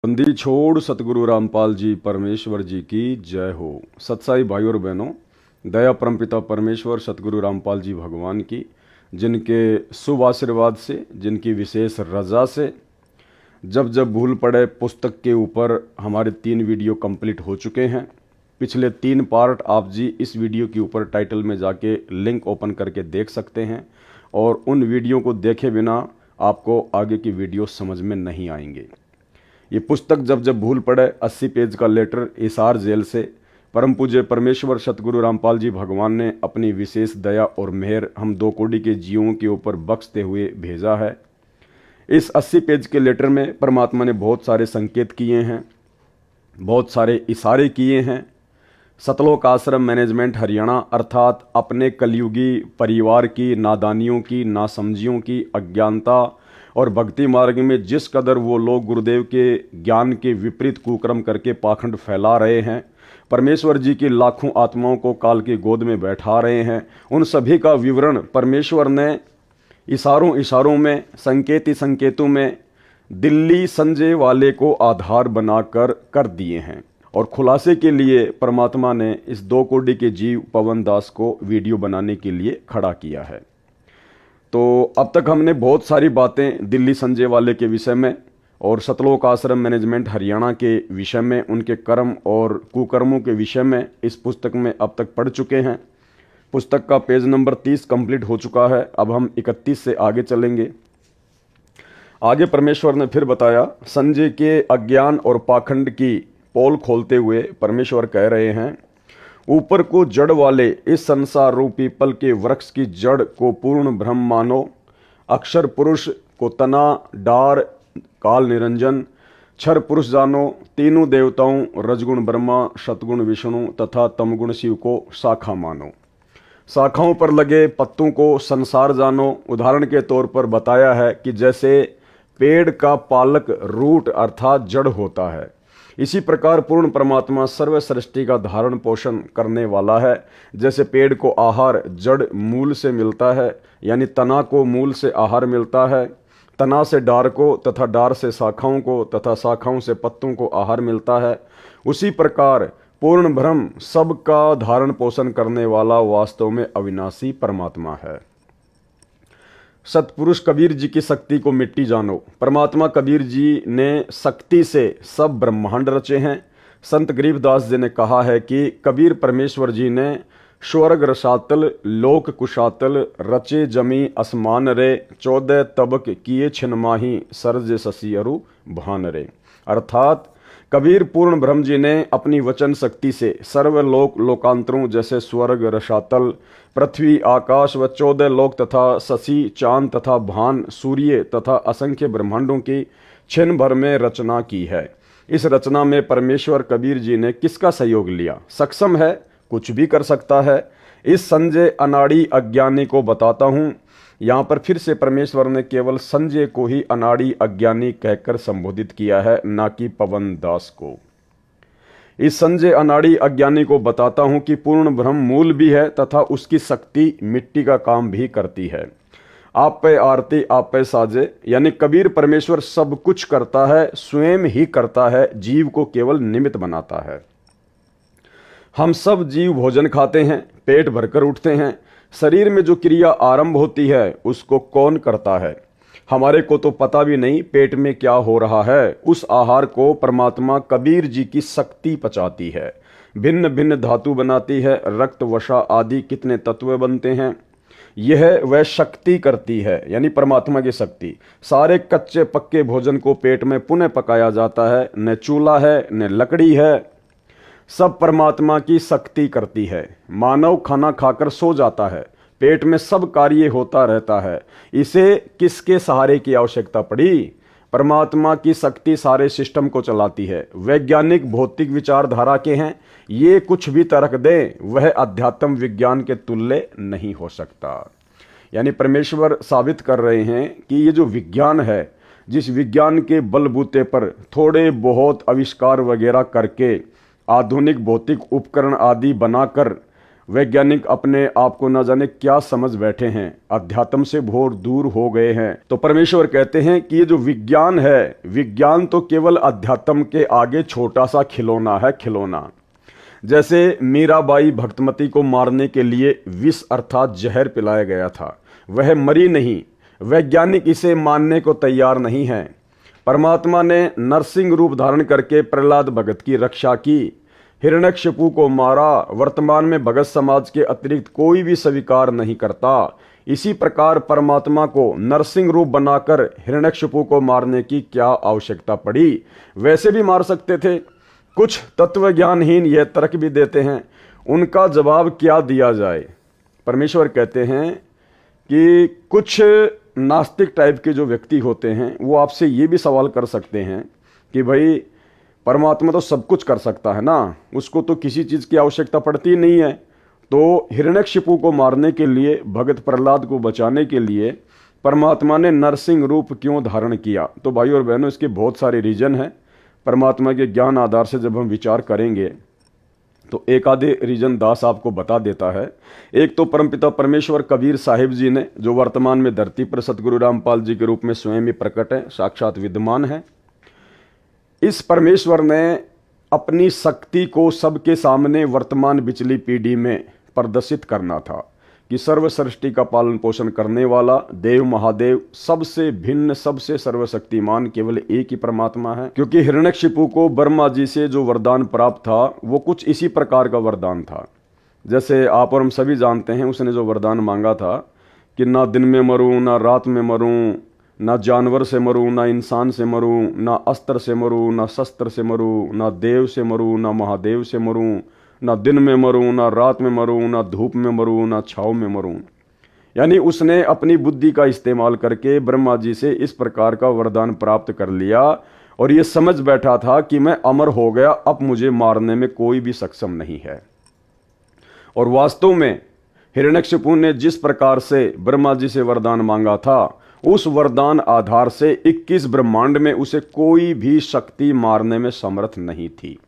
बंदी छोड़ सतगुरु रामपाल जी परमेश्वर जी की जय हो। सत्साई भाइयों और बहनों, दया परमपिता परमेश्वर सतगुरु रामपाल जी भगवान की, जिनके शुभ आशीर्वाद से, जिनकी विशेष रजा से जब जब भूल पड़े पुस्तक के ऊपर हमारे 3 वीडियो कंप्लीट हो चुके हैं। पिछले 3 पार्ट आप जी इस वीडियो के ऊपर टाइटल में जाके लिंक ओपन करके देख सकते हैं, और उन वीडियो को देखे बिना आपको आगे की वीडियो समझ में नहीं आएंगे। ये पुस्तक जब जब भूल पड़े 80 पेज का लेटर हिसार जेल से परम पूज्य परमेश्वर सतगुरु रामपाल जी भगवान ने अपनी विशेष दया और मेहर हम 2 कोटि के जीवों के ऊपर बख्शते हुए भेजा है। इस 80 पेज के लेटर में परमात्मा ने बहुत सारे संकेत किए हैं, बहुत सारे इशारे किए हैं। सतलोक आश्रम मैनेजमेंट हरियाणा अर्थात अपने कलयुगी परिवार की नादानियों की, नासमझियों की, अज्ञानता और भक्ति मार्ग में जिस कदर वो लोग गुरुदेव के ज्ञान के विपरीत कुकर्म करके पाखंड फैला रहे हैं, परमेश्वर जी की लाखों आत्माओं को काल की गोद में बैठा रहे हैं, उन सभी का विवरण परमेश्वर ने इशारों इशारों में, संकेती संकेतों में दिल्ली संजय वाले को आधार बनाकर कर दिए हैं। और खुलासे के लिए परमात्मा ने इस 2 कोटि के जीव पवन दास को वीडियो बनाने के लिए खड़ा किया है। तो अब तक हमने बहुत सारी बातें दिल्ली संजय वाले के विषय में और सतलोक आश्रम मैनेजमेंट हरियाणा के विषय में, उनके कर्म और कुकर्मों के विषय में इस पुस्तक में अब तक पढ़ चुके हैं। पुस्तक का पेज नंबर 30 कंप्लीट हो चुका है। अब हम 31 से आगे चलेंगे। आगे परमेश्वर ने फिर बताया, संजय के अज्ञान और पाखंड की पोल खोलते हुए परमेश्वर कह रहे हैं, ऊपर को जड़ वाले इस संसार रूपी पीपल के वृक्ष की जड़ को पूर्ण ब्रह्म मानो, अक्षर पुरुष को तना, डार काल निरंजन, क्षर पुरुष जानो, तीनों देवताओं रजगुण ब्रह्मा, सतगुण विष्णु तथा तमगुण शिव को शाखा मानो। शाखाओं पर लगे पत्तों को संसार जानो। उदाहरण के तौर पर बताया है कि जैसे पेड़ का पालक रूट अर्थात जड़ होता है, इसी प्रकार पूर्ण परमात्मा सर्व सृष्टि का धारण पोषण करने वाला है। जैसे पेड़ को आहार जड़ मूल से मिलता है, यानी तना को मूल से आहार मिलता है, तना से डार को तथा डार से शाखाओं को तथा शाखाओं से पत्तों को आहार मिलता है, उसी प्रकार पूर्ण ब्रह्म सबका धारण पोषण करने वाला वास्तव में अविनाशी परमात्मा है। सतपुरुष कबीर जी की शक्ति को मिट्टी जानो। परमात्मा कबीर जी ने शक्ति से सब ब्रह्मांड रचे हैं। संत गरीबदास जी ने कहा है कि कबीर परमेश्वर जी ने स्वर्ग रसातल लोक कुशातल रचे जमी असमान रे, 14 तबक किए छिन्माही सरज शशि अरु भान रे। अर्थात कबीर पूर्ण ब्रह्म जी ने अपनी वचन शक्ति से सर्वलोक लोकांतरों जैसे स्वर्ग रसातल, पृथ्वी आकाश व 14 लोक तथा शशि चांद तथा भान सूर्य तथा असंख्य ब्रह्मांडों की क्षण भर में रचना की है। इस रचना में परमेश्वर कबीर जी ने किसका सहयोग लिया? सक्षम है, कुछ भी कर सकता है। इस संजय अनाड़ी अज्ञानी को बताता हूं। यहाँ पर फिर से परमेश्वर ने केवल संजय को ही अनाड़ी अज्ञानी कहकर संबोधित किया है, ना कि पवन दास को। इस संजय अनाड़ी अज्ञानी को बताता हूं कि पूर्ण ब्रह्म मूल भी है तथा उसकी शक्ति मिट्टी का काम भी करती है। आप पे आरती आप पे साजे, यानी कबीर परमेश्वर सब कुछ करता है, स्वयं ही करता है, जीव को केवल निमित्त बनाता है। हम सब जीव भोजन खाते हैं, पेट भरकर उठते हैं। शरीर में जो क्रिया आरंभ होती है उसको कौन करता है? हमारे को तो पता भी नहीं पेट में क्या हो रहा है। उस आहार को परमात्मा कबीर जी की शक्ति पचाती है, भिन्न भिन्न धातु बनाती है, रक्त वसा आदि कितने तत्व बनते हैं, यह वह शक्ति करती है, यानी परमात्मा की शक्ति। सारे कच्चे पक्के भोजन को पेट में पुनः पकाया जाता है, न चूल्हा है न लकड़ी है, सब परमात्मा की शक्ति करती है। मानव खाना खाकर सो जाता है, पेट में सब कार्य होता रहता है, इसे किसके सहारे की आवश्यकता पड़ी? परमात्मा की शक्ति सारे सिस्टम को चलाती है। वैज्ञानिक भौतिक विचारधारा के हैं, ये कुछ भी तर्क दे, वह अध्यात्म विज्ञान के तुल्य नहीं हो सकता। यानी परमेश्वर साबित कर रहे हैं कि ये जो विज्ञान है, जिस विज्ञान के बलबूते पर थोड़े बहुत आविष्कार वगैरह करके आधुनिक भौतिक उपकरण आदि बनाकर वैज्ञानिक अपने आप को न जाने क्या समझ बैठे हैं, अध्यात्म से घोर दूर हो गए हैं। तो परमेश्वर कहते हैं कि ये जो विज्ञान है, विज्ञान तो केवल अध्यात्म के आगे छोटा सा खिलौना है, खिलौना। जैसे मीराबाई भक्तमती को मारने के लिए विष अर्थात जहर पिलाया गया था, वह मरी नहीं, वैज्ञानिक इसे मानने को तैयार नहीं है। परमात्मा ने नरसिंह रूप धारण करके प्रहलाद भगत की रक्षा की, हिरण्यकशिपु को मारा। वर्तमान में भगत समाज के अतिरिक्त कोई भी स्वीकार नहीं करता। इसी प्रकार परमात्मा को नरसिंह रूप बनाकर हिरण्यकशिपु को मारने की क्या आवश्यकता पड़ी? वैसे भी मार सकते थे। कुछ तत्वज्ञानहीन यह तर्क भी देते हैं, उनका जवाब क्या दिया जाए? परमेश्वर कहते हैं कि कुछ नास्तिक टाइप के जो व्यक्ति होते हैं वो आपसे ये भी सवाल कर सकते हैं कि भाई परमात्मा तो सब कुछ कर सकता है ना, उसको तो किसी चीज़ की आवश्यकता पड़ती नहीं है, तो हिरण्यकशिपु को मारने के लिए, भगत प्रहलाद को बचाने के लिए परमात्मा ने नरसिंह रूप क्यों धारण किया? तो भाइयों और बहनों, इसके बहुत सारे रीजन हैं। परमात्मा के ज्ञान आधार से जब हम विचार करेंगे तो एक आधे रीजन दास आपको बता देता है। एक तो परमपिता परमेश्वर कबीर साहिब जी ने, जो वर्तमान में धरती पर सतगुरु रामपाल जी के रूप में स्वयं ही प्रकट है, साक्षात विद्यमान है। इस परमेश्वर ने अपनी शक्ति को सबके सामने वर्तमान पिछली पीढ़ी में प्रदर्शित करना था कि सर्व सृष्टि का पालन पोषण करने वाला देव महादेव, सबसे भिन्न, सबसे सर्वशक्तिमान केवल एक ही परमात्मा है। क्योंकि हिरण्यकशिपु को ब्रह्मा जी से जो वरदान प्राप्त था वो कुछ इसी प्रकार का वरदान था। जैसे आप और हम सभी जानते हैं, उसने जो वरदान मांगा था कि ना दिन में मरूं, ना रात में मरूं, ना जानवर से मरूं, ना इंसान से मरूं, ना अस्त्र से मरूं, ना शस्त्र से मरूं, ना देव से मरूं, ना महादेव से मरूं, ना दिन में मरूं, ना रात में मरूं, ना धूप में मरूं, ना छाव में मरूं। यानी उसने अपनी बुद्धि का इस्तेमाल करके ब्रह्मा जी से इस प्रकार का वरदान प्राप्त कर लिया और ये समझ बैठा था कि मैं अमर हो गया, अब मुझे मारने में कोई भी सक्षम नहीं है। और वास्तव में हिरण्यकशिपु ने जिस प्रकार से ब्रह्मा जी से वरदान मांगा था, उस वरदान आधार से 21 ब्रह्मांड में उसे कोई भी शक्ति मारने में समर्थ नहीं थी।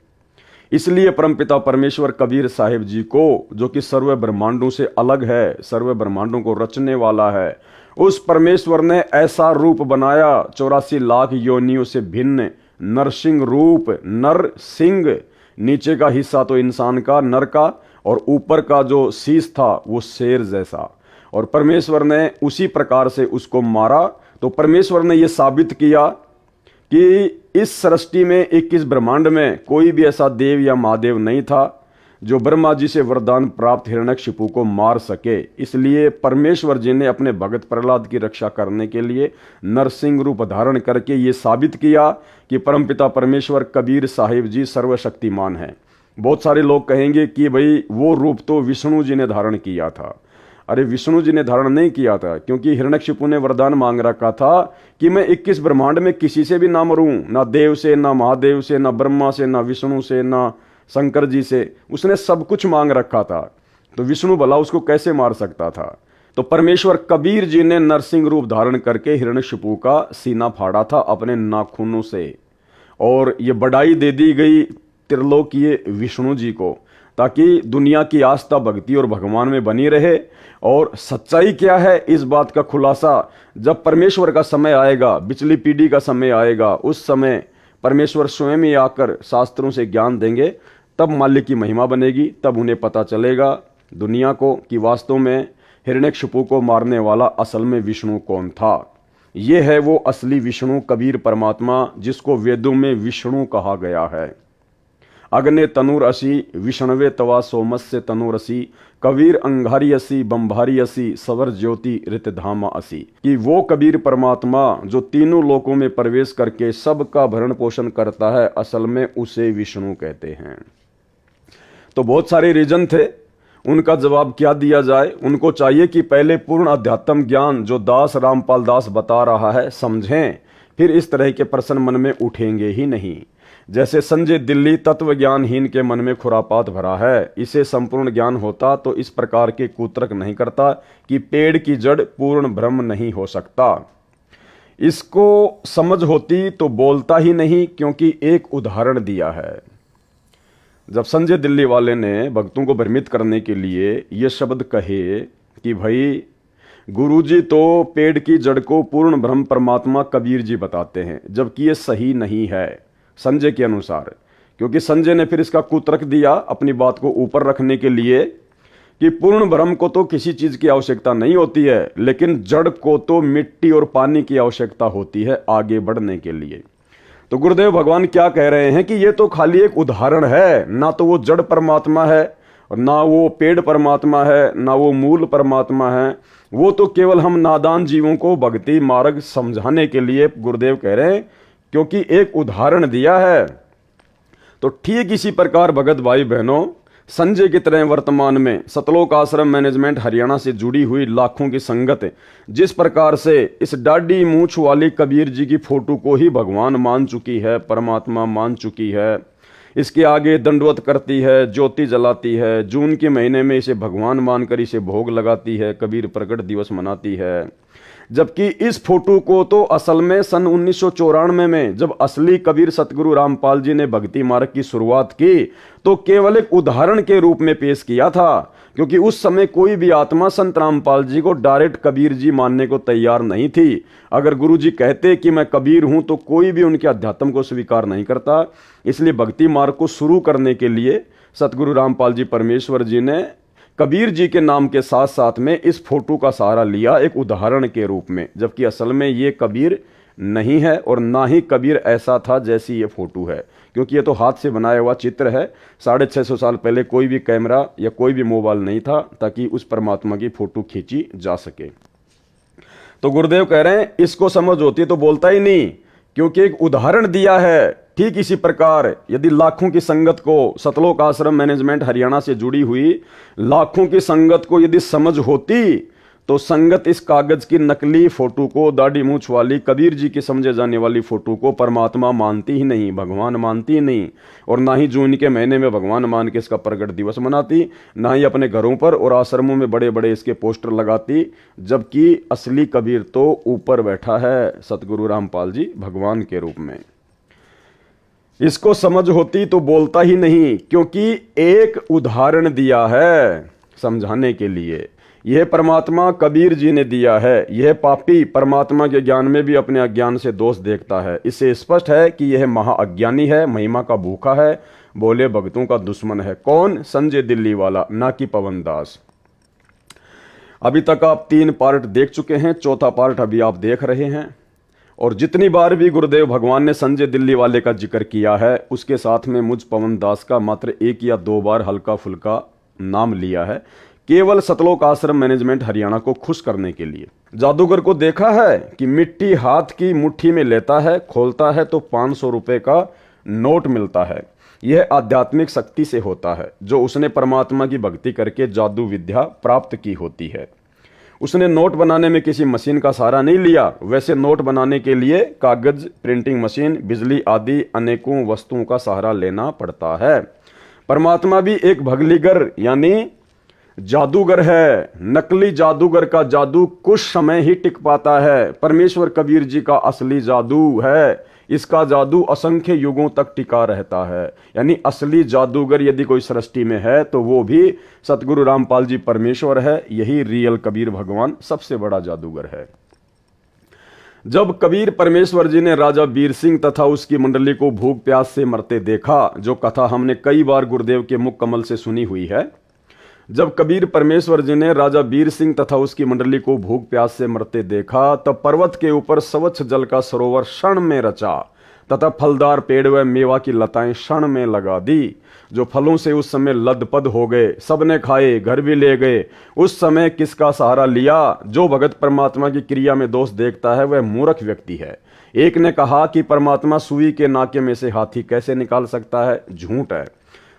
इसलिए परमपिता परमेश्वर कबीर साहिब जी को, जो कि सर्व ब्रह्मांडों से अलग है, सर्व ब्रह्मांडों को रचने वाला है, उस परमेश्वर ने ऐसा रूप बनाया 84 लाख योनियों से भिन्न नरसिंह रूप। नर सिंह, नीचे का हिस्सा तो इंसान का, नर का, और ऊपर का जो शीश था वो शेर जैसा। और परमेश्वर ने उसी प्रकार से उसको मारा। तो परमेश्वर ने यह साबित किया कि इस सृष्टि में 21 ब्रह्मांड में कोई भी ऐसा देव या महादेव नहीं था जो ब्रह्मा जी से वरदान प्राप्त हिरण्यकशिपु को मार सके। इसलिए परमेश्वर जी ने अपने भगत प्रहलाद की रक्षा करने के लिए नरसिंह रूप धारण करके ये साबित किया कि परमपिता परमेश्वर कबीर साहिब जी सर्वशक्तिमान हैं। बहुत सारे लोग कहेंगे कि भाई वो रूप तो विष्णु जी ने धारण किया था। अरे विष्णु जी ने धारण नहीं किया था, क्योंकि हिरण्यकशिपु ने वरदान मांग रखा था कि मैं 21 ब्रह्मांड में किसी से भी ना मरूं, ना देव से, ना महादेव से, ना ब्रह्मा से, ना विष्णु से, ना शंकर जी से। उसने सब कुछ मांग रखा था, तो विष्णु भला उसको कैसे मार सकता था? तो परमेश्वर कबीर जी ने नरसिंह रूप धारण करके हिरण्यकशिपु का सीना फाड़ा था अपने नाखूनों से। और ये बढ़ाई दे दी गई त्रिलोकीय विष्णु जी को, ताकि दुनिया की आस्था, भक्ति और भगवान में बनी रहे। और सच्चाई क्या है, इस बात का खुलासा जब परमेश्वर का समय आएगा, पिछली पीढ़ी का समय आएगा, उस समय परमेश्वर स्वयं ही आकर शास्त्रों से ज्ञान देंगे, तब मालिक की महिमा बनेगी। तब उन्हें पता चलेगा दुनिया को कि वास्तव में हिरण्यकशिपु को मारने वाला असल में विष्णु कौन था। ये है वो असली विष्णु, कबीर परमात्मा, जिसको वेदों में विष्णु कहा गया है। अग्ने तनुर असी, विष्णवे तवा सोमस्य तनुर असी, कबीर अंगारी असी, बंभारी असी, सवर ज्योति ऋतधामा असी। कि वो कबीर परमात्मा जो तीनों लोकों में प्रवेश करके सबका भरण पोषण करता है, असल में उसे विष्णु कहते हैं। तो बहुत सारे रीजन थे, उनका जवाब क्या दिया जाए? उनको चाहिए कि पहले पूर्ण अध्यात्म ज्ञान जो दास रामपाल दास बता रहा है समझें, फिर इस तरह के प्रश्न मन में उठेंगे ही नहीं। जैसे संजय दिल्ली तत्व ज्ञानहीन के मन में खुरापात भरा है, इसे संपूर्ण ज्ञान होता तो इस प्रकार के कुतर्क नहीं करता कि पेड़ की जड़ पूर्ण ब्रह्म नहीं हो सकता। इसको समझ होती तो बोलता ही नहीं, क्योंकि एक उदाहरण दिया है। जब संजय दिल्ली वाले ने भक्तों को भ्रमित करने के लिए ये शब्द कहे कि भाई गुरुजी तो पेड़ की जड़ को पूर्ण ब्रह्म परमात्मा कबीर जी बताते हैं, जबकि ये सही नहीं है संजय के अनुसार, क्योंकि संजय ने फिर इसका कुतर्क दिया अपनी बात को ऊपर रखने के लिए कि पूर्ण ब्रह्म को तो किसी चीज की आवश्यकता नहीं होती है, लेकिन जड़ को तो मिट्टी और पानी की आवश्यकता होती है आगे बढ़ने के लिए। तो गुरुदेव भगवान क्या कह रहे हैं कि ये तो खाली एक उदाहरण है, ना तो वो जड़ परमात्मा है और ना वो पेड़ परमात्मा है, ना वो मूल परमात्मा है। वो तो केवल हम नादान जीवों को भक्ति मार्ग समझाने के लिए गुरुदेव कह रहे हैं, क्योंकि एक उदाहरण दिया है। तो ठीक इसी प्रकार भगत भाई बहनों, संजय की तरह वर्तमान में सतलोक आश्रम मैनेजमेंट हरियाणा से जुड़ी हुई लाखों की संगत जिस प्रकार से इस डाढ़ी मूंछ वाली कबीर जी की फोटो को ही भगवान मान चुकी है, परमात्मा मान चुकी है, इसके आगे दंडवत करती है, ज्योति जलाती है, जून के महीने में इसे भगवान मानकर इसे भोग लगाती है, कबीर प्रकट दिवस मनाती है। जबकि इस फोटो को तो असल में सन 1994 में जब असली कबीर सतगुरु रामपाल जी ने भक्ति मार्ग की शुरुआत की तो केवल एक उदाहरण के रूप में पेश किया था, क्योंकि उस समय कोई भी आत्मा संत रामपाल जी को डायरेक्ट कबीर जी मानने को तैयार नहीं थी। अगर गुरु जी कहते कि मैं कबीर हूं तो कोई भी उनके अध्यात्म को स्वीकार नहीं करता। इसलिए भक्ति मार्ग को शुरू करने के लिए सतगुरु रामपाल जी परमेश्वर जी ने कबीर जी के नाम के साथ साथ में इस फोटो का सहारा लिया एक उदाहरण के रूप में, जबकि असल में ये कबीर नहीं है और ना ही कबीर ऐसा था जैसी ये फोटो है, क्योंकि ये तो हाथ से बनाया हुआ चित्र है। 650 साल पहले कोई भी कैमरा या कोई भी मोबाइल नहीं था ताकि उस परमात्मा की फोटो खींची जा सके। तो गुरुदेव कह रहे हैं इसको समझ होती तो बोलता ही नहीं, क्योंकि एक उदाहरण दिया है। ठीक इसी प्रकार यदि लाखों की संगत को, सतलोक आश्रम मैनेजमेंट हरियाणा से जुड़ी हुई लाखों की संगत को यदि समझ होती तो संगत इस कागज की नकली फोटो को, दाढ़ी मूंछ वाली कबीर जी की समझे जाने वाली फोटो को परमात्मा मानती ही नहीं, भगवान मानती ही नहीं, और ना ही जून के महीने में भगवान मान के इसका प्रकट दिवस मनाती, ना ही अपने घरों पर और आश्रमों में बड़े बड़े इसके पोस्टर लगाती। जबकि असली कबीर तो ऊपर बैठा है सतगुरु रामपाल जी भगवान के रूप में। इसको समझ होती तो बोलता ही नहीं, क्योंकि एक उदाहरण दिया है समझाने के लिए। यह परमात्मा कबीर जी ने दिया है। यह पापी परमात्मा के ज्ञान में भी अपने अज्ञान से दोष देखता है। इससे स्पष्ट है कि यह महाअज्ञानी है, महिमा का भूखा है, बोले भक्तों का दुश्मन है। कौन? संजय दिल्ली वाला, ना कि पवन दास। अभी तक आप 3 पार्ट देख चुके हैं, चौथा पार्ट अभी आप देख रहे हैं। और जितनी बार भी गुरुदेव भगवान ने संजय दिल्ली वाले का जिक्र किया है उसके साथ में मुझ पवन दास का मात्र 1 या 2 बार हल्का फुल्का नाम लिया है, केवल सतलोक आश्रम मैनेजमेंट हरियाणा को खुश करने के लिए। जादूगर को देखा है कि मिट्टी हाथ की मुट्ठी में लेता है, खोलता है तो 500 रुपए का नोट मिलता है। यह आध्यात्मिक शक्ति से होता है जो उसने परमात्मा की भक्ति करके जादू विद्या प्राप्त की होती है। उसने नोट बनाने में किसी मशीन का सहारा नहीं लिया। वैसे नोट बनाने के लिए कागज, प्रिंटिंग मशीन, बिजली आदि अनेकों वस्तुओं का सहारा लेना पड़ता है। परमात्मा भी एक भगलीगर यानी जादूगर है। नकली जादूगर का जादू कुछ समय ही टिक पाता है। परमेश्वर कबीर जी का असली जादू है, इसका जादू असंख्य युगों तक टिका रहता है। यानी असली जादूगर यदि कोई सृष्टि में है तो वो भी सतगुरु रामपाल जी परमेश्वर है। यही रियल कबीर भगवान सबसे बड़ा जादूगर है। जब कबीर परमेश्वर जी ने राजा बीर सिंह तथा उसकी मंडली को भूख प्यास से मरते देखा, जो कथा हमने कई बार गुरुदेव के मुख कमल से सुनी हुई है, जब कबीर परमेश्वर जी ने राजा बीर सिंह तथा उसकी मंडली को भूख प्यास से मरते देखा तब पर्वत के ऊपर स्वच्छ जल का सरोवर क्षण में रचा तथा फलदार पेड़ व मेवा की लताएं क्षण में लगा दी, जो फलों से उस समय लदपद हो गए। सबने खाए, घर भी ले गए। उस समय किसका सहारा लिया? जो भगत परमात्मा की क्रिया में दोष देखता है वह मूर्ख व्यक्ति है। एक ने कहा कि परमात्मा सुई के नाके में से हाथी कैसे निकाल सकता है? झूठ है।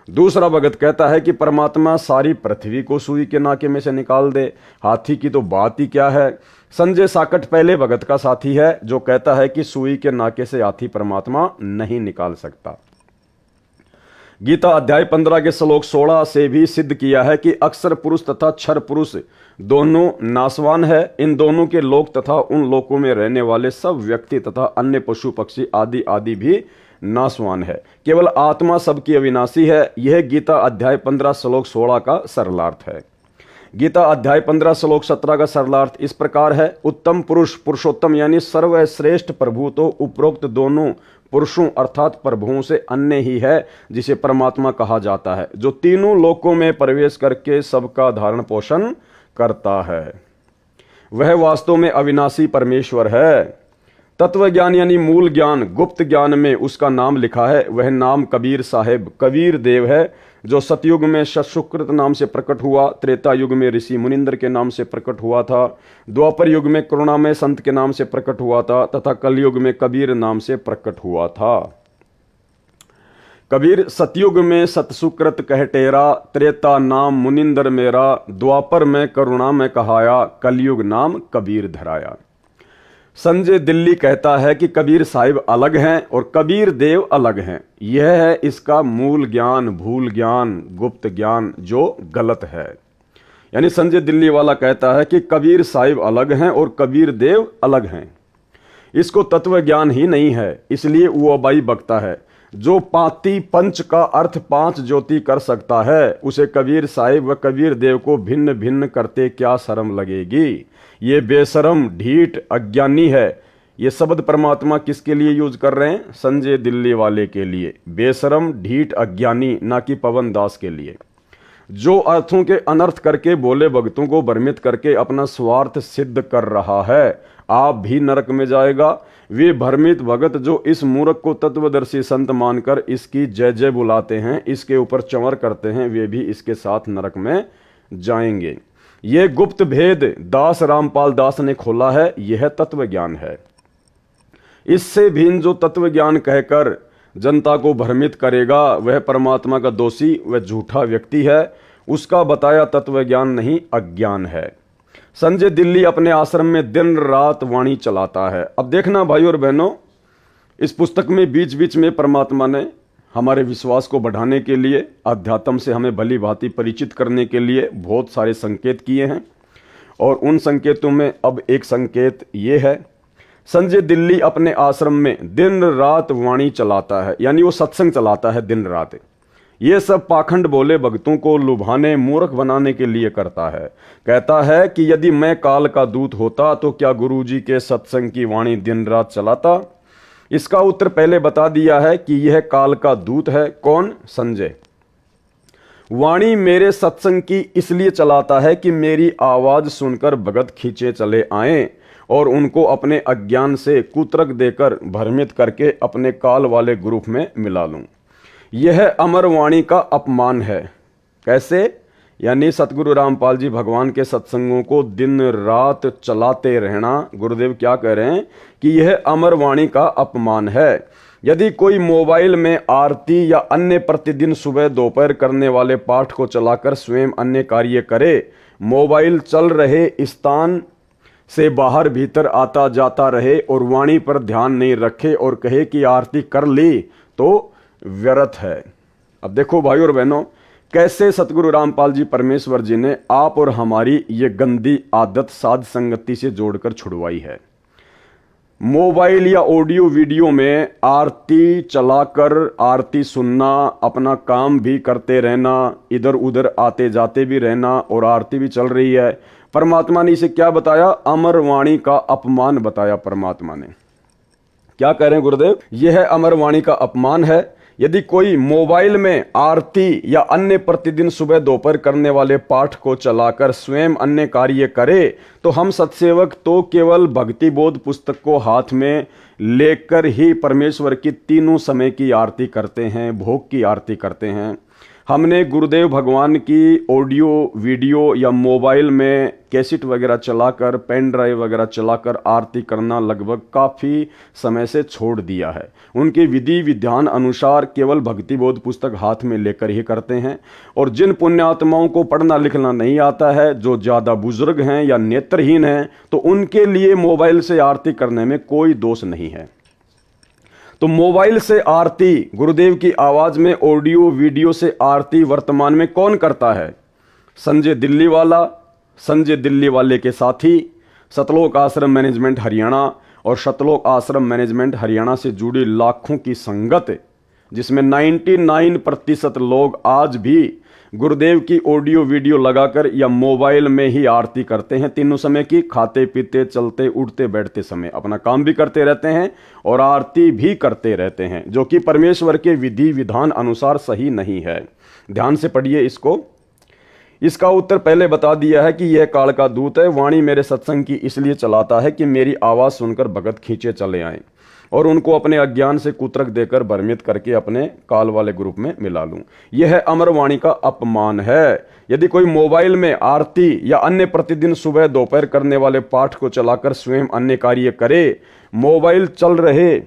दूसरा भगत कहता है कि परमात्मा सारी पृथ्वी को सुई के नाके में से निकाल दे। हाथी की तो बात ही क्या है। संजय साकट पहले भगत का साथी है जो कहता है कि सुई के नाके से हाथी परमात्मा नहीं निकाल सकता। गीता अध्याय 15 के श्लोक 16 से भी सिद्ध किया है कि अक्षर पुरुष तथा क्षर पुरुष दोनों नाशवान है। इन दोनों के लोक तथा उन लोकों में रहने वाले सब व्यक्ति तथा अन्य पशु पक्षी आदि आदि भी नाशवान है, केवल आत्मा सबकी अविनाशी है। यह गीता अध्याय 15 श्लोक 16 का सरलार्थ है। गीता अध्याय 15 श्लोक 17 का सरलार्थ इस प्रकार है। उत्तम पुरुष, पुरुषोत्तम यानी सर्वश्रेष्ठ प्रभु तो उपरोक्त दोनों पुरुषों अर्थात प्रभुओं से अन्य ही है, जिसे परमात्मा कहा जाता है, जो तीनों लोकों में प्रवेश करके सबका धारण पोषण करता है। वह वास्तव में अविनाशी परमेश्वर है। तत्व ज्ञान यानी मूल ज्ञान, गुप्त ज्ञान में उसका नाम लिखा है। वह नाम कबीर साहेब, कबीर देव है, जो सतयुग में सतशुक्रत नाम से प्रकट हुआ, त्रेता युग में ऋषि मुनिंद्र के नाम से प्रकट हुआ था, द्वापर युग में करुणामय संत के नाम से प्रकट हुआ था तथा कलयुग में कबीर नाम से प्रकट हुआ था। कबीर सतयुग में सतसुकृत कह टेरा, त्रेता नाम मुनिंदर मेरा, द्वापर में करुणा में कहाया, कलयुग नाम कबीर धराया। संजय दिल्ली कहता है कि कबीर साहिब अलग हैं और कबीर देव अलग हैं। यह है इसका मूल ज्ञान, भूल ज्ञान, गुप्त ज्ञान जो गलत है। यानी संजय दिल्ली वाला कहता है कि कबीर साहिब अलग हैं और कबीर देव अलग हैं। इसको तत्व ज्ञान ही नहीं है, इसलिए वो अबाई बकता है। जो पाती पंच का अर्थ पांच ज्योति कर सकता है, उसे कबीर साहिब व कबीर देव को भिन्न भिन्न करते क्या शर्म लगेगी। ये बेशरम, ढीठ, अज्ञानी है। ये शब्द परमात्मा किसके लिए यूज कर रहे हैं? संजय दिल्ली वाले के लिए। बेशरम, ढीठ, अज्ञानी, ना कि पवन दास के लिए, जो अर्थों के अनर्थ करके बोले भक्तों को भ्रमित करके अपना स्वार्थ सिद्ध कर रहा है। आप भी नरक में जाएगा। वे भ्रमित भगत जो इस मूर्ख को तत्वदर्शी संत मानकर इसकी जय जय बुलाते हैं, इसके ऊपर चंवर करते हैं, वे भी इसके साथ नरक में जाएंगे। यह गुप्त भेद दास रामपाल दास ने खोला है। यह तत्व ज्ञान है। इससे भिन्न जो तत्व ज्ञान कहकर जनता को भ्रमित करेगा, वह परमात्मा का दोषी व झूठा व्यक्ति है। उसका बताया तत्व ज्ञान नहीं, अज्ञान है। संजय दिल्ली अपने आश्रम में दिन रात वाणी चलाता है। अब देखना भाई और बहनों, इस पुस्तक में बीच बीच में परमात्मा ने हमारे विश्वास को बढ़ाने के लिए, अध्यात्म से हमें भली भांति परिचित करने के लिए बहुत सारे संकेत किए हैं। और उन संकेतों में अब एक संकेत ये है, संजय दिल्ली अपने आश्रम में दिन रात वाणी चलाता है, यानी वो सत्संग चलाता है दिन रात। ये सब पाखंड बोले भक्तों को लुभाने, मूर्ख बनाने के लिए करता है। कहता है कि यदि मैं काल का दूत होता तो क्या गुरुजी के सत्संग की वाणी दिन रात चलाता? इसका उत्तर पहले बता दिया है कि यह काल का दूत है। कौन? संजय। वाणी मेरे सत्संग की इसलिए चलाता है कि मेरी आवाज सुनकर भगत खींचे चले आए और उनको अपने अज्ञान से कुतर्क देकर भ्रमित करके अपने काल वाले ग्रुप में मिला लूं। यह अमर वाणी का अपमान है। कैसे? यानी सतगुरु रामपाल जी भगवान के सत्संगों को दिन रात चलाते रहना। गुरुदेव क्या कह रहे हैं कि यह अमर वाणी का अपमान है। यदि कोई मोबाइल में आरती या अन्य प्रतिदिन सुबह दोपहर करने वाले पाठ को चलाकर स्वयं अन्य कार्य करे, मोबाइल चल रहे स्थान से बाहर भीतर आता जाता रहे और वाणी पर ध्यान नहीं रखे और कहे कि आरती कर ली, तो व्यर्थ है। अब देखो भाई और बहनों, कैसे सतगुरु रामपाल जी परमेश्वर जी ने आप और हमारी ये गंदी आदत साध संगति से जोड़कर छुड़वाई है। मोबाइल या ऑडियो वीडियो में आरती चलाकर आरती सुनना, अपना काम भी करते रहना, इधर उधर आते जाते भी रहना और आरती भी चल रही है। परमात्मा ने इसे क्या बताया? अमर वाणी का अपमान बताया। परमात्मा ने क्या कह रहे हैं गुरुदेव? यह अमर वाणी का अपमान है। यदि कोई मोबाइल में आरती या अन्य प्रतिदिन सुबह दोपहर करने वाले पाठ को चलाकर स्वयं अन्य कार्य करे, तो हम सत्सेवक तो केवल भक्ति बोध पुस्तक को हाथ में लेकर ही परमेश्वर की तीनों समय की आरती करते हैं, भोग की आरती करते हैं। हमने गुरुदेव भगवान की ऑडियो वीडियो या मोबाइल में कैसेट वगैरह चलाकर, पेन ड्राइव वगैरह चलाकर आरती करना लगभग काफ़ी समय से छोड़ दिया है। उनके विधि विधान अनुसार केवल भक्ति बोध पुस्तक हाथ में लेकर ही करते हैं। और जिन पुण्यात्माओं को पढ़ना लिखना नहीं आता है, जो ज़्यादा बुजुर्ग हैं या नेत्रहीन हैं, तो उनके लिए मोबाइल से आरती करने में कोई दोष नहीं है। तो मोबाइल से आरती, गुरुदेव की आवाज में ऑडियो वीडियो से आरती वर्तमान में कौन करता है? संजय दिल्ली वाला, संजय दिल्ली वाले के साथी, सतलोक आश्रम मैनेजमेंट हरियाणा और सतलोक आश्रम मैनेजमेंट हरियाणा से जुड़ी लाखों की संगत, जिसमें 99% लोग आज भी गुरुदेव की ऑडियो वीडियो लगाकर या मोबाइल में ही आरती करते हैं। तीनों समय की, खाते पीते चलते उठते बैठते समय अपना काम भी करते रहते हैं और आरती भी करते रहते हैं, जो कि परमेश्वर के विधि विधान अनुसार सही नहीं है। ध्यान से पढ़िए इसको। इसका उत्तर पहले बता दिया है कि यह काल का दूत है। वाणी मेरे सत्संग की इसलिए चलाता है कि मेरी आवाज सुनकर भगत खींचे चले आए और उनको अपने अज्ञान से कुतरक देकर भ्रमित करके अपने काल वाले ग्रुप में मिला लूं। यह अमर वाणी का अपमान है। यदि कोई मोबाइल में आरती या अन्य प्रतिदिन सुबह दोपहर करने वाले पाठ को चलाकर स्वयं अन्य कार्य करे, मोबाइल चल रहे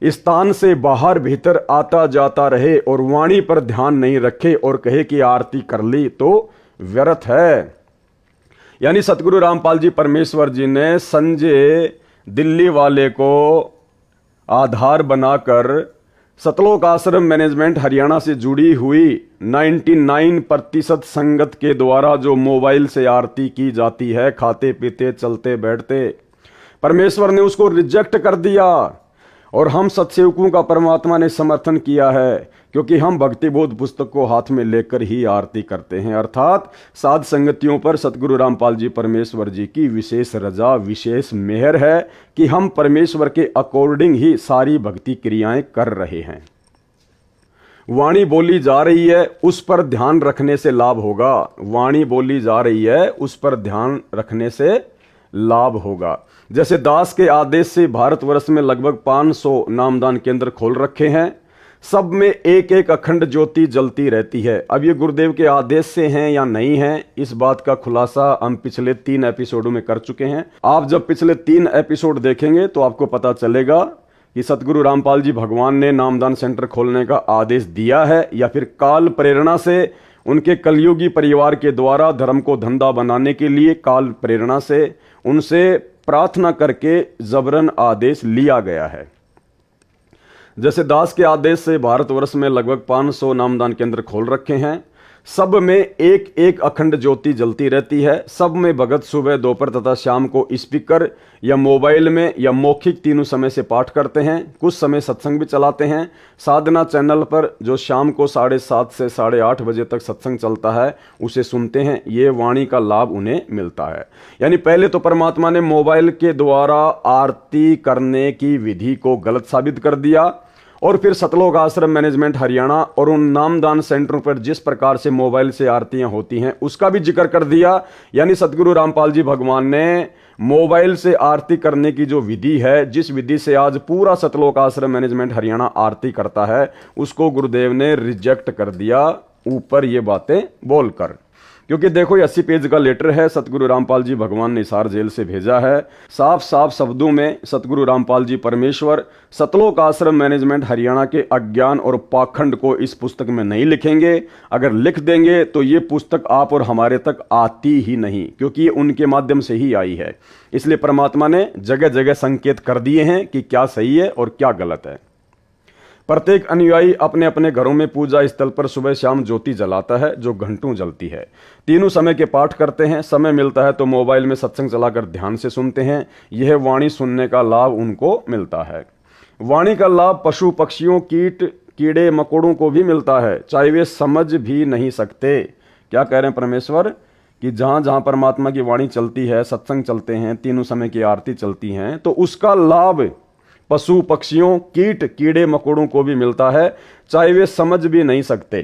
स्थान से बाहर भीतर आता जाता रहे और वाणी पर ध्यान नहीं रखे और कहे कि आरती कर ली, तो व्यर्थ है। यानी सतगुरु रामपाल जी परमेश्वर जी ने संजय दिल्ली वाले को आधार बनाकर सतलोक आश्रम मैनेजमेंट हरियाणा से जुड़ी हुई 99% संगत के द्वारा जो मोबाइल से आरती की जाती है, खाते पीते चलते बैठते, परमेश्वर ने उसको रिजेक्ट कर दिया। और हम सत्सेवकों का परमात्मा ने समर्थन किया है, क्योंकि हम भक्ति बोध पुस्तक को हाथ में लेकर ही आरती करते हैं। अर्थात साध संगतियों पर सतगुरु रामपाल जी परमेश्वर जी की विशेष रजा, विशेष मेहर है कि हम परमेश्वर के अकॉर्डिंग ही सारी भक्ति क्रियाएं कर रहे हैं। वाणी बोली जा रही है, उस पर ध्यान रखने से लाभ होगा। वाणी बोली जा रही है, उस पर ध्यान रखने से लाभ होगा। जैसे दास के आदेश से भारतवर्ष में लगभग 500 नामदान केंद्र खोल रखे हैं, सब में एक एक अखंड ज्योति जलती रहती है। अब ये गुरुदेव के आदेश से हैं या नहीं हैं, इस बात का खुलासा हम पिछले 3 एपिसोडों में कर चुके हैं। आप जब पिछले 3 एपिसोड देखेंगे तो आपको पता चलेगा कि सतगुरु रामपाल जी भगवान ने नामदान सेंटर खोलने का आदेश दिया है या फिर काल प्रेरणा से उनके कलयुगी परिवार के द्वारा धर्म को धंधा बनाने के लिए काल प्रेरणा से उनसे प्रार्थना करके जबरन आदेश लिया गया है। जैसे दास के आदेश से भारतवर्ष में लगभग 500 नामदान केंद्र खोल रखे हैं, सब में एक एक अखंड ज्योति जलती रहती है। सब में भगत सुबह दोपहर तथा शाम को स्पीकर या मोबाइल में या मौखिक तीनों समय से पाठ करते हैं। कुछ समय सत्संग भी चलाते हैं। साधना चैनल पर जो शाम को 7:30 से 8:30 बजे तक सत्संग चलता है, उसे सुनते हैं। ये वाणी का लाभ उन्हें मिलता है। यानी पहले तो परमात्मा ने मोबाइल के द्वारा आरती करने की विधि को गलत साबित कर दिया, और फिर सतलोक आश्रम मैनेजमेंट हरियाणा और उन नामदान सेंटरों पर जिस प्रकार से मोबाइल से आरतियां होती हैं उसका भी जिक्र कर दिया। यानी सतगुरु रामपाल जी भगवान ने मोबाइल से आरती करने की जो विधि है, जिस विधि से आज पूरा सतलोक आश्रम मैनेजमेंट हरियाणा आरती करता है, उसको गुरुदेव ने रिजेक्ट कर दिया ऊपर ये बातें बोलकर। क्योंकि देखो ये 80 पेज का लेटर है, सतगुरु रामपाल जी भगवान ने हिसार जेल से भेजा है। साफ साफ शब्दों में सतगुरु रामपाल जी परमेश्वर सतलोक आश्रम मैनेजमेंट हरियाणा के अज्ञान और पाखंड को इस पुस्तक में नहीं लिखेंगे। अगर लिख देंगे तो ये पुस्तक आप और हमारे तक आती ही नहीं, क्योंकि ये उनके माध्यम से ही आई है। इसलिए परमात्मा ने जगह जगह संकेत कर दिए हैं कि क्या सही है और क्या गलत है। प्रत्येक अनुयायी अपने अपने घरों में पूजा स्थल पर सुबह शाम ज्योति जलाता है, जो घंटों जलती है। तीनों समय के पाठ करते हैं। समय मिलता है तो मोबाइल में सत्संग चलाकर ध्यान से सुनते हैं। यह वाणी सुनने का लाभ उनको मिलता है। वाणी का लाभ पशु पक्षियों, कीट कीड़े मकोड़ों को भी मिलता है, चाहे वे समझ भी नहीं सकते। क्या कह रहे हैं परमेश्वर कि जहां जहां परमात्मा की वाणी चलती है, सत्संग चलते हैं, तीनों समय की आरती चलती हैं, तो उसका लाभ पशु पक्षियों, कीट कीड़े मकोड़ों को भी मिलता है, चाहे वे समझ भी नहीं सकते।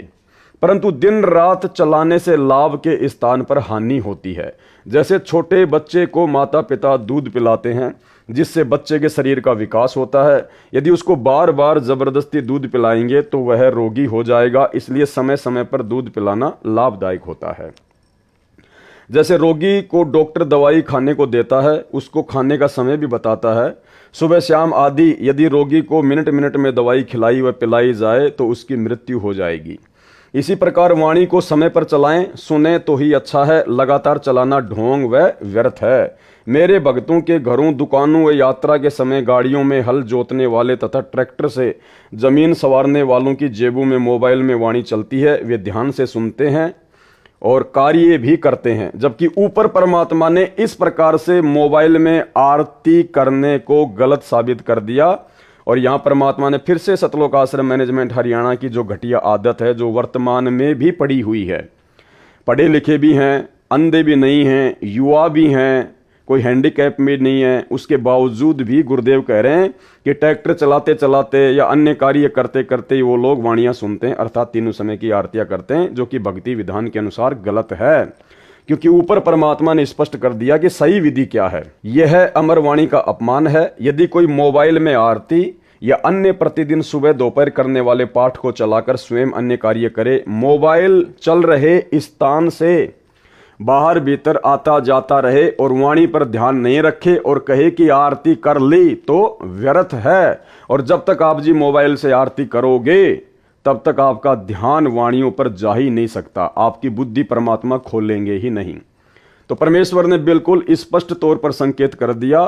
परंतु दिन रात चलाने से लाभ के स्थान पर हानि होती है। जैसे छोटे बच्चे को माता पिता दूध पिलाते हैं, जिससे बच्चे के शरीर का विकास होता है। यदि उसको बार बार जबरदस्ती दूध पिलाएंगे तो वह रोगी हो जाएगा। इसलिए समय समय पर दूध पिलाना लाभदायक होता है। जैसे रोगी को डॉक्टर दवाई खाने को देता है, उसको खाने का समय भी बताता है, सुबह शाम आदि। यदि रोगी को मिनट मिनट में दवाई खिलाई व पिलाई जाए तो उसकी मृत्यु हो जाएगी। इसी प्रकार वाणी को समय पर चलाएं, सुने तो ही अच्छा है। लगातार चलाना ढोंग व व्यर्थ है। मेरे भक्तों के घरों, दुकानों व यात्रा के समय गाड़ियों में हल जोतने वाले तथा ट्रैक्टर से जमीन संवारने वालों की जेबों में मोबाइल में वाणी चलती है। वे ध्यान से सुनते हैं और कार्य भी करते हैं। जबकि ऊपर परमात्मा ने इस प्रकार से मोबाइल में आरती करने को गलत साबित कर दिया। और यहां परमात्मा ने फिर से सतलोक आश्रम मैनेजमेंट हरियाणा की जो घटिया आदत है, जो वर्तमान में भी पड़ी हुई है, पढ़े लिखे भी हैं, अंधे भी नहीं हैं, युवा भी हैं, कोई हैंडीकैप में नहीं है, उसके बावजूद भी गुरुदेव कह रहे हैं कि ट्रैक्टर चलाते चलाते या अन्य कार्य करते करते वो लोग वाणियां सुनते हैं, अर्थात तीनों समय की आरतियां करते हैं, जो कि भक्ति विधान के अनुसार गलत है। क्योंकि ऊपर परमात्मा ने स्पष्ट कर दिया कि सही विधि क्या है। यह अमरवाणी का अपमान है। यदि कोई मोबाइल में आरती या अन्य प्रतिदिन सुबह दोपहर करने वाले पाठ को चलाकर स्वयं अन्य कार्य करे, मोबाइल चल रहे स्थान से बाहर भीतर आता जाता रहे और वाणी पर ध्यान नहीं रखे और कहे कि आरती कर ली, तो व्यर्थ है। और जब तक आप जी मोबाइल से आरती करोगे तब तक आपका ध्यान वाणियों पर जा ही नहीं सकता, आपकी बुद्धि परमात्मा खोलेंगे ही नहीं। तो परमेश्वर ने बिल्कुल स्पष्ट तौर पर संकेत कर दिया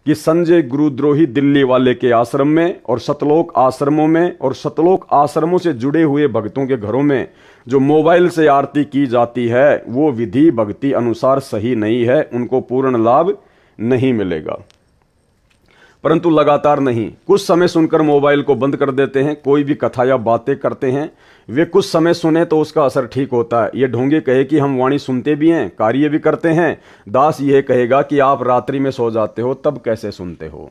कि संजय गुरुद्रोही दिल्ली वाले के आश्रम में और सतलोक आश्रमों में और सतलोक आश्रमों से जुड़े हुए भक्तों के घरों में जो मोबाइल से आरती की जाती है, वो विधि भक्ति अनुसार सही नहीं है, उनको पूर्ण लाभ नहीं मिलेगा। परंतु लगातार नहीं, कुछ समय सुनकर मोबाइल को बंद कर देते हैं। कोई भी कथा या बातें करते हैं, वे कुछ समय सुने तो उसका असर ठीक होता है। ये ढोंगे कहे कि हम वाणी सुनते भी हैं, कार्य भी करते हैं। दास यह कहेगा कि आप रात्रि में सो जाते हो, तब कैसे सुनते हो।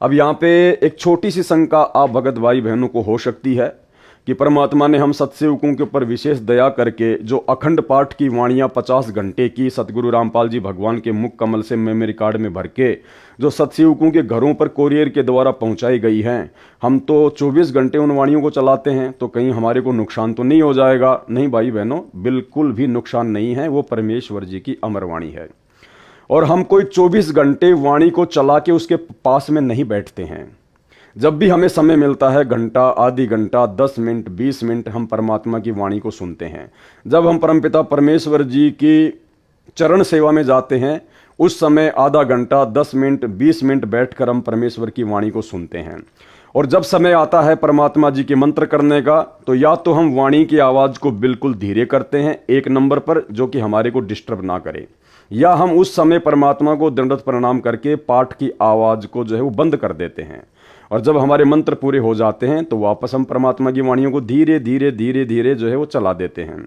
अब यहाँ पे एक छोटी सी शंका आप भगत भाई बहनों को हो सकती है कि परमात्मा ने हम सत्सेवकों के ऊपर विशेष दया करके जो अखंड पाठ की वाणियां 50 घंटे की सतगुरु रामपाल जी भगवान के मुख कमल से मेमोरी कार्ड में भर के जो सत्सेवकों के घरों पर कोरियर के द्वारा पहुंचाई गई हैं, हम तो 24 घंटे उन वाणियों को चलाते हैं, तो कहीं हमारे को नुकसान तो नहीं हो जाएगा। नहीं भाई बहनों, बिल्कुल भी नुकसान नहीं है। वो परमेश्वर जी की अमर वाणी है और हम कोई 24 घंटे वाणी को चला के उसके पास में नहीं बैठते हैं। जब भी हमें समय मिलता है, घंटा, आधी घंटा, 10 मिनट, 20 मिनट, हम परमात्मा की वाणी को सुनते हैं। जब हम परमपिता परमेश्वर जी की चरण सेवा में जाते हैं, उस समय आधा घंटा, 10 मिनट, 20 मिनट बैठकर हम परमेश्वर की वाणी को सुनते हैं। और जब समय आता है परमात्मा जी के मंत्र करने का, तो या तो हम वाणी की आवाज को बिल्कुल धीरे करते हैं एक नंबर पर, जो कि हमारे को डिस्टर्ब ना करे, या हम उस समय परमात्मा को दंडवत प्रणाम करके पाठ की आवाज को जो है वो बंद कर देते हैं। और जब हमारे मंत्र पूरे हो जाते हैं तो वापस हम परमात्मा की वाणियों को धीरे धीरे धीरे धीरे जो है वो चला देते हैं।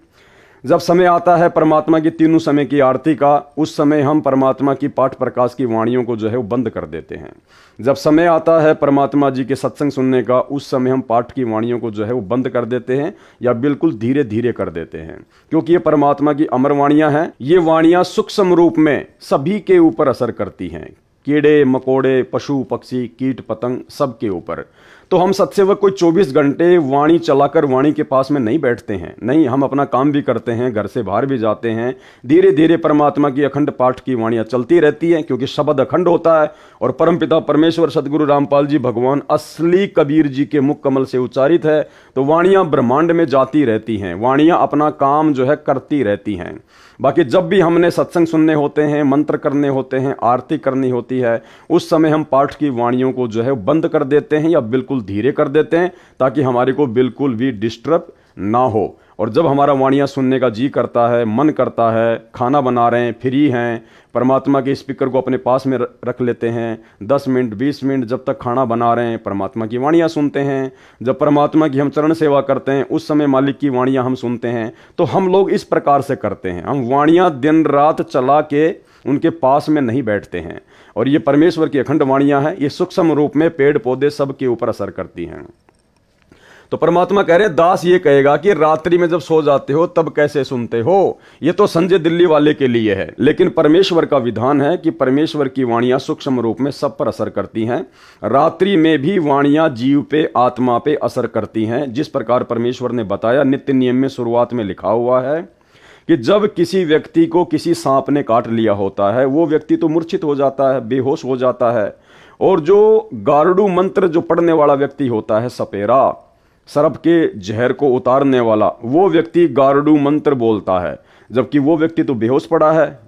जब समय आता है परमात्मा की तीनों समय की आरती का, उस समय हम परमात्मा की पाठ प्रकाश की वाणियों को जो है वो बंद कर देते हैं। जब समय आता है परमात्मा जी के सत्संग सुनने का, उस समय हम पाठ की वाणियों को जो है वो बंद कर देते हैं या बिल्कुल धीरे धीरे कर देते हैं। क्योंकि ये परमात्मा की अमर वाणियां हैं। ये वाणियां सूक्ष्म रूप में सभी के ऊपर असर करती हैं, कीड़े मकोड़े, पशु पक्षी, कीट पतंग, सबके ऊपर। तो हम सत्सेवक कोई 24 घंटे वाणी चलाकर वाणी के पास में नहीं बैठते हैं। नहीं, हम अपना काम भी करते हैं, घर से बाहर भी जाते हैं। धीरे धीरे परमात्मा की अखंड पाठ की वाणियां चलती रहती हैं, क्योंकि शब्द अखंड होता है और परमपिता परमेश्वर सदगुरु रामपाल जी भगवान असली कबीर जी के मुख कमल से उच्चारित है। तो वाणियां ब्रह्मांड में जाती रहती हैं, वाणियां अपना काम जो है करती रहती हैं। बाकी जब भी हमने सत्संग सुनने होते हैं, मंत्र करने होते हैं, आरती करनी होती है, उस समय हम पाठ की वाणियों को जो है बंद कर देते हैं या बिल्कुल धीरे कर देते हैं, ताकि हमारे को बिल्कुल भी डिस्टर्ब ना हो। और जब हमारा वाणियां सुनने का जी करता है, मन करता है, खाना बना रहे हैं, फ्री हैं, परमात्मा के स्पीकर को अपने पास में रख लेते हैं, 10 मिनट 20 मिनट जब तक खाना बना रहे हैं परमात्मा की वाणियां सुनते हैं। जब परमात्मा की हम चरण सेवा करते हैं, उस समय मालिक की वाणियां हम सुनते हैं। तो हम लोग इस प्रकार से करते हैं, हम वाणियां दिन रात चला के उनके पास में नहीं बैठते हैं। और ये परमेश्वर की अखंड वाणियां हैं, ये सूक्ष्म रूप में पेड़ पौधे सब के ऊपर असर करती हैं। तो परमात्मा कह रहे हैं, दास ये कहेगा कि रात्रि में जब सो जाते हो तब कैसे सुनते हो। ये तो संजय दिल्ली वाले के लिए है, लेकिन परमेश्वर का विधान है कि परमेश्वर की वाणियां सूक्ष्म रूप में सब पर असर करती हैं। रात्रि में भी वाणियां जीव पे, आत्मा पे असर करती हैं। जिस प्रकार परमेश्वर ने बताया, नित्य नियम में शुरुआत में लिखा हुआ है कि जब किसी व्यक्ति को किसी सांप ने काट लिया होता है, वो व्यक्ति तो मूर्छित हो जाता है, बेहोश हो जाता है। और जो गारुड़ मंत्र जो पढ़ने वाला व्यक्ति होता है, सपेरा, सर्प के जहर को उतारने वाला, वो व्यक्ति गारुड़ मंत्र बोलता है, जबकि वो व्यक्ति तो बेहोश पड़ा है,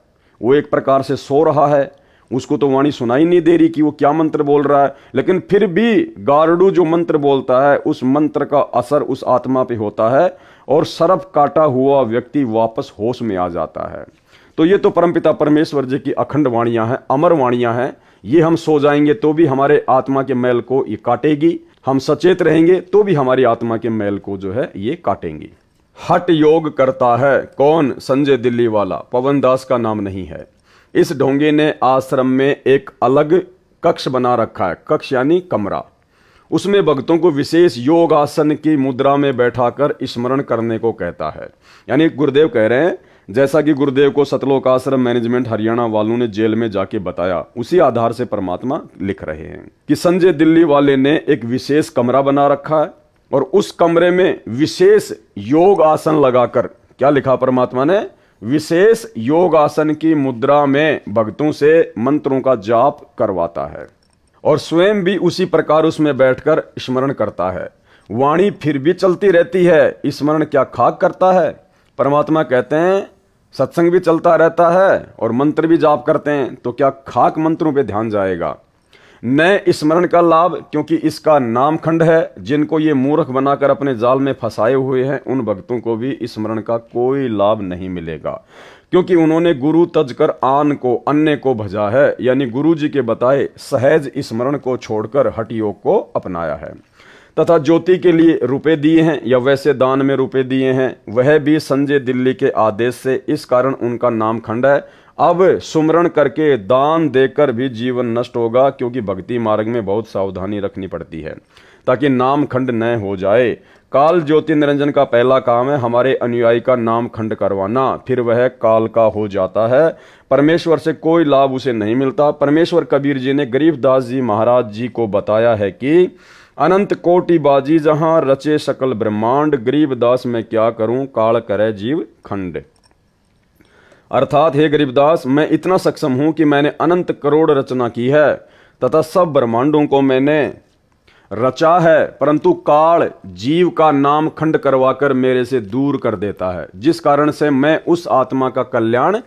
वो एक प्रकार से सो रहा है। उसको तो वाणी सुनाई नहीं दे रही कि वो क्या मंत्र बोल रहा है, लेकिन फिर भी गारुड़ जो मंत्र बोलता है उस मंत्र का असर उस आत्मा पे होता है और सर्प काटा हुआ व्यक्ति वापस होश में आ जाता है। तो ये तो परमपिता परमेश्वर जी की अखंड वाणियां हैं, अमर वाणियां हैं। ये हम सो जाएंगे तो भी हमारे आत्मा के मैल को ये काटेगी, हम सचेत रहेंगे तो भी हमारी आत्मा के मैल को जो है ये काटेंगी। हठ योग करता है कौन? संजय दिल्ली वाला, पवन दास का नाम नहीं है। इस ढोंगे ने आश्रम में एक अलग कक्ष बना रखा है, कक्ष यानी कमरा। उसमें भक्तों को विशेष योग आसन की मुद्रा में बैठाकर स्मरण करने को कहता है। यानी गुरुदेव कह रहे हैं, जैसा कि गुरुदेव को सतलोक आश्रम मैनेजमेंट हरियाणा वालों ने जेल में जाके बताया, उसी आधार से परमात्मा लिख रहे हैं कि संजय दिल्ली वाले ने एक विशेष कमरा बना रखा है और उस कमरे में विशेष योग आसन लगाकर, क्या लिखा परमात्मा ने? विशेष योग आसन की मुद्रा में भक्तों से मंत्रों का जाप करवाता है और स्वयं भी उसी प्रकार उसमें बैठकर स्मरण करता है। वाणी फिर भी चलती रहती है, स्मरण क्या खाक करता है? परमात्मा कहते हैं सत्संग भी चलता रहता है और मंत्र भी जाप करते हैं, तो क्या खाक मंत्रों पे ध्यान जाएगा? न स्मरण का लाभ, क्योंकि इसका नाम खंड है। जिनको ये मूर्ख बनाकर अपने जाल में फंसाए हुए हैं उन भक्तों को भी स्मरण का कोई लाभ नहीं मिलेगा, क्योंकि उन्होंने गुरु तजकर आन को अन्य को भजा है, यानी गुरु जी के बताए सहज स्मरण को छोड़कर हठ योग को अपनाया है। तथा ज्योति के लिए रुपए दिए हैं या वैसे दान में रुपए दिए हैं, वह भी संजय दिल्ली के आदेश से, इस कारण उनका नाम खंड है। अब सुमरण करके दान देकर भी जीवन नष्ट होगा, क्योंकि भक्ति मार्ग में बहुत सावधानी रखनी पड़ती है ताकि नाम खंड न हो जाए। काल ज्योति निरंजन का पहला काम है हमारे अनुयायी का नाम खंड करवाना, फिर वह काल का हो जाता है। परमेश्वर से कोई लाभ उसे नहीं मिलता। परमेश्वर कबीर जी ने गरीबदास जी महाराज जी को बताया है कि अनंत कोटि बाजी जहां रचे सकल ब्रह्मांड, गरीबदास मैं क्या करूं काल करे जीव खंड। अर्थात हे गरीबदास, मैं इतना सक्षम हूं कि मैंने अनंत करोड़ रचना की है तथा सब ब्रह्मांडों को मैंने रचा है, परंतु काल जीव का नाम खंड करवाकर मेरे से दूर कर देता है, जिस कारण से मैं उस आत्मा का कल्याण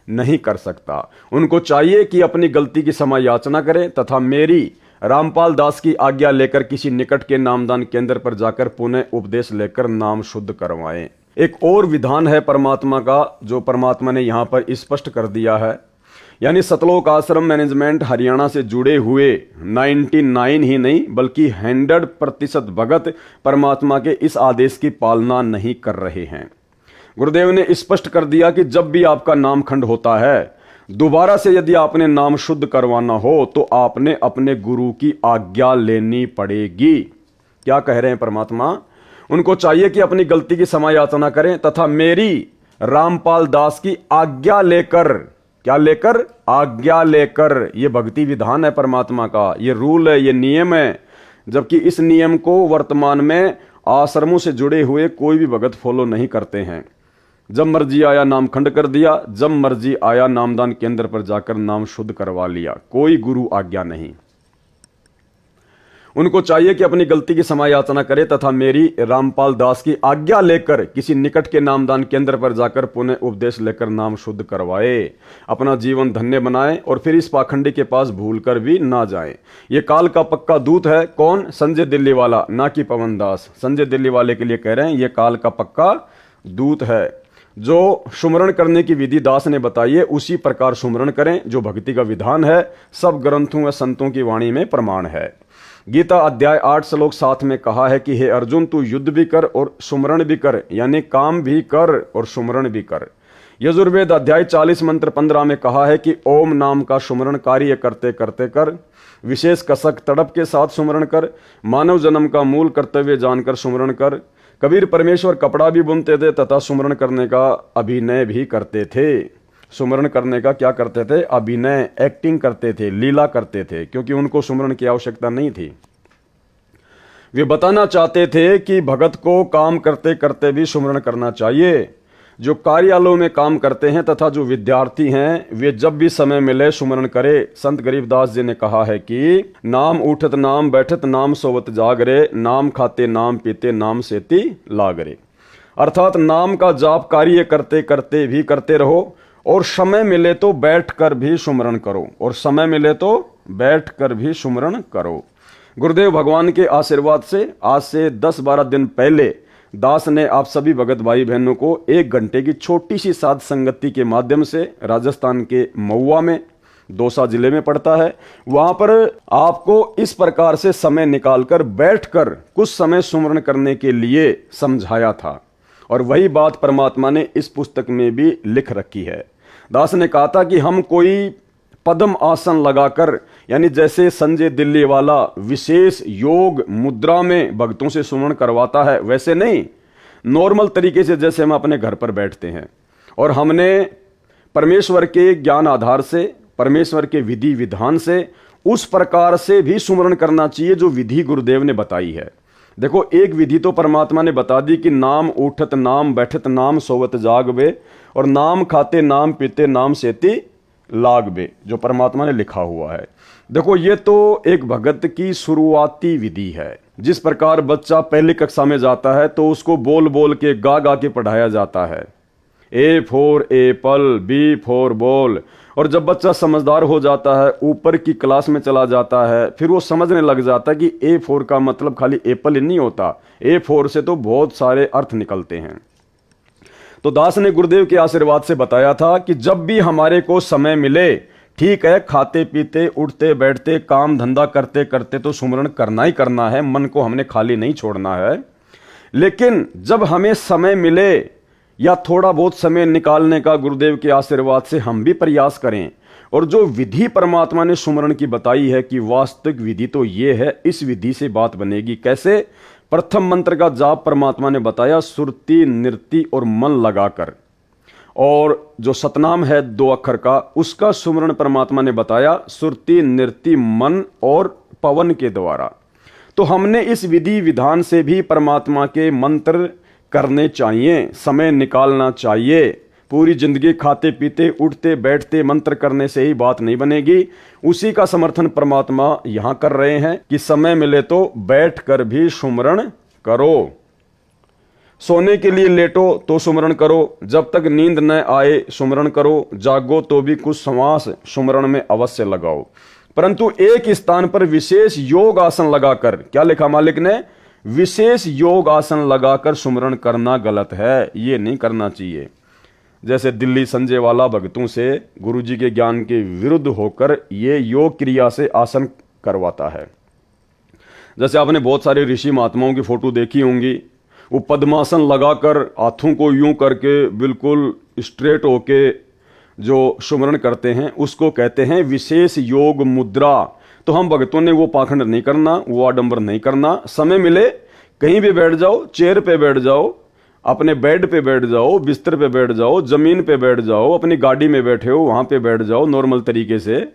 नहीं कर सकता। उनको चाहिए कि अपनी गलती की क्षमा याचना करें तथा मेरी रामपाल दास की आज्ञा लेकर किसी निकट के नामदान केंद्र पर जाकर पुनः उपदेश लेकर नाम शुद्ध करवाएं। एक और विधान है परमात्मा का, जो परमात्मा ने यहां पर स्पष्ट कर दिया है। यानी सतलोक आश्रम मैनेजमेंट हरियाणा से जुड़े हुए 99 ही नहीं बल्कि 100% भगत परमात्मा के इस आदेश की पालना नहीं कर रहे हैं। गुरुदेव ने स्पष्ट कर दिया कि जब भी आपका नाम खंड होता है, दोबारा से यदि आपने नाम शुद्ध करवाना हो तो आपने अपने गुरु की आज्ञा लेनी पड़ेगी। क्या कह रहे हैं परमात्मा? उनको चाहिए कि अपनी गलती की क्षमा याचना करें तथा मेरी रामपाल दास की आज्ञा लेकर, क्या लेकर? आज्ञा लेकर। ये भक्ति विधान है परमात्मा का, ये रूल है, ये नियम है। जबकि इस नियम को वर्तमान में आश्रमों से जुड़े हुए कोई भी भगत फॉलो नहीं करते हैं। जब मर्जी आया नाम खंड कर दिया, जब मर्जी आया नामदान केंद्र पर जाकर नाम शुद्ध करवा लिया, कोई गुरु आज्ञा नहीं। उनको चाहिए कि अपनी गलती की क्षमा याचना करे तथा मेरी रामपाल दास की आज्ञा लेकर किसी निकट के नामदान केंद्र पर जाकर पुनः उपदेश लेकर नाम शुद्ध करवाए, अपना जीवन धन्य बनाए और फिर इस पाखंडी के पास भूलकर भी ना जाए। ये काल का पक्का दूत है। कौन? संजय दिल्ली वाला, ना कि पवन दास। संजय दिल्ली वाले के लिए कह रहे हैं ये काल का पक्का दूत है। जो सुमरण करने की विधि दास ने बताई है उसी प्रकार सुमरण करें, जो भक्ति का विधान है, सब ग्रंथों व संतों की वाणी में प्रमाण है। गीता अध्याय 8 श्लोक 7 में कहा है कि हे अर्जुन, तू युद्ध भी कर और सुमरण भी कर, यानी काम भी कर और सुमरण भी कर। यजुर्वेद अध्याय 40 मंत्र 15 में कहा है कि ओम नाम का सुमरण कार्य करते करते कर, विशेष कसक तड़प के साथ सुमरण कर, मानव जन्म का मूल कर्तव्य जानकर सुमरण कर। कबीर परमेश्वर कपड़ा भी बुनते थे तथा सुमरण करने का अभिनय भी करते थे। सुमरण करने का क्या करते थे? अभिनय, एक्टिंग करते थे, लीला करते थे, क्योंकि उनको सुमरण की आवश्यकता नहीं थी। वे बताना चाहते थे कि भगत को काम करते करते भी सुमरण करना चाहिए। जो कार्यालयों में काम करते हैं तथा जो विद्यार्थी हैं वे जब भी समय मिले सुमरण करे। संत गरीबदास जी ने कहा है कि नाम उठत नाम बैठत नाम सोवत जागरे, नाम खाते नाम पीते नाम सेती लागरे। अर्थात नाम का जाप कार्य करते करते भी करते रहो और समय मिले तो बैठकर भी सुमरण करो, और समय मिले तो बैठकर भी सुमरण करो। गुरुदेव भगवान के आशीर्वाद से आज से 10-12 दिन पहले दास ने आप सभी भगत भाई बहनों को 1 घंटे की छोटी सी साध संगति के माध्यम से राजस्थान के महुआ में, दौसा जिले में पड़ता है, वहां पर आपको इस प्रकार से समय निकालकर बैठकर कुछ समय सुमरण करने के लिए समझाया था। और वही बात परमात्मा ने इस पुस्तक में भी लिख रखी है। दास ने कहा था कि हम कोई पद्म आसन लगाकर, यानी जैसे संजय दिल्ली वाला विशेष योग मुद्रा में भक्तों से सुमरण करवाता है, वैसे नहीं, नॉर्मल तरीके से जैसे हम अपने घर पर बैठते हैं। और हमने परमेश्वर के ज्ञान आधार से, परमेश्वर के विधि विधान से उस प्रकार से भी सुमरण करना चाहिए जो विधि गुरुदेव ने बताई है। देखो, एक विधि तो परमात्मा ने बता दी कि नाम उठत नाम बैठत नाम सोवत जागबे, और नाम खाते नाम पीते नाम सेती लागबे, जो परमात्मा ने लिखा हुआ है। देखो, ये तो एक भगत की शुरुआती विधि है। जिस प्रकार बच्चा पहली कक्षा में जाता है तो उसको बोल बोल के गा गा के पढ़ाया जाता है, A for apple, B for ball. और जब बच्चा समझदार हो जाता है, ऊपर की क्लास में चला जाता है, फिर वो समझने लग जाता है कि ए फॉर का मतलब खाली एप्पल ही नहीं होता, ए फॉर से तो बहुत सारे अर्थ निकलते हैं। तो दास ने गुरुदेव के आशीर्वाद से बताया था कि जब भी हमारे को समय मिले, ठीक है, खाते पीते उठते बैठते काम धंधा करते करते तो सुमरण करना ही करना है, मन को हमने खाली नहीं छोड़ना है। लेकिन जब हमें समय मिले या थोड़ा बहुत समय निकालने का गुरुदेव के आशीर्वाद से हम भी प्रयास करें। और जो विधि परमात्मा ने सुमरण की बताई है कि वास्तविक विधि तो ये है, इस विधि से बात बनेगी कैसे। प्रथम मंत्र का जाप परमात्मा ने बताया सुरति नृति और मन लगाकर, और जो सतनाम है 2 अक्षर का, उसका सुमरण परमात्मा ने बताया सुरति नृति मन और पवन के द्वारा। तो हमने इस विधि विधान से भी परमात्मा के मंत्र करने चाहिए, समय निकालना चाहिए। पूरी जिंदगी खाते पीते उठते बैठते मंत्र करने से ही बात नहीं बनेगी। उसी का समर्थन परमात्मा यहां कर रहे हैं कि समय मिले तो बैठकर भी सुमरण करो, सोने के लिए लेटो तो सुमरण करो, जब तक नींद न आए सुमरण करो, जागो तो भी कुछ श्वास सुमरण में अवश्य लगाओ। परंतु एक स्थान पर विशेष योग आसन लगाकर, क्या लिखा मालिक ने, विशेष योग आसन लगाकर सुमरण करना गलत है, ये नहीं करना चाहिए। जैसे दिल्ली संजय वाला भक्तों से गुरुजी के ज्ञान के विरुद्ध होकर ये योग क्रिया से आसन करवाता है। जैसे आपने बहुत सारे ऋषि महात्माओं की फोटो देखी होंगी, वो पद्मासन लगाकर हाथों को यूं करके बिल्कुल स्ट्रेट होके जो सुमरण करते हैं, उसको कहते हैं विशेष योग मुद्रा। तो हम भक्तों ने वो पाखंड नहीं करना, वो आडंबर नहीं करना। समय मिले कहीं भी बैठ जाओ, चेयर पे बैठ जाओ, अपने बेड पे बैठ जाओ, बिस्तर पे बैठ जाओ, जमीन पे बैठ जाओ, अपनी गाड़ी में बैठे हो वहां पे बैठ जाओ नॉर्मल तरीके से,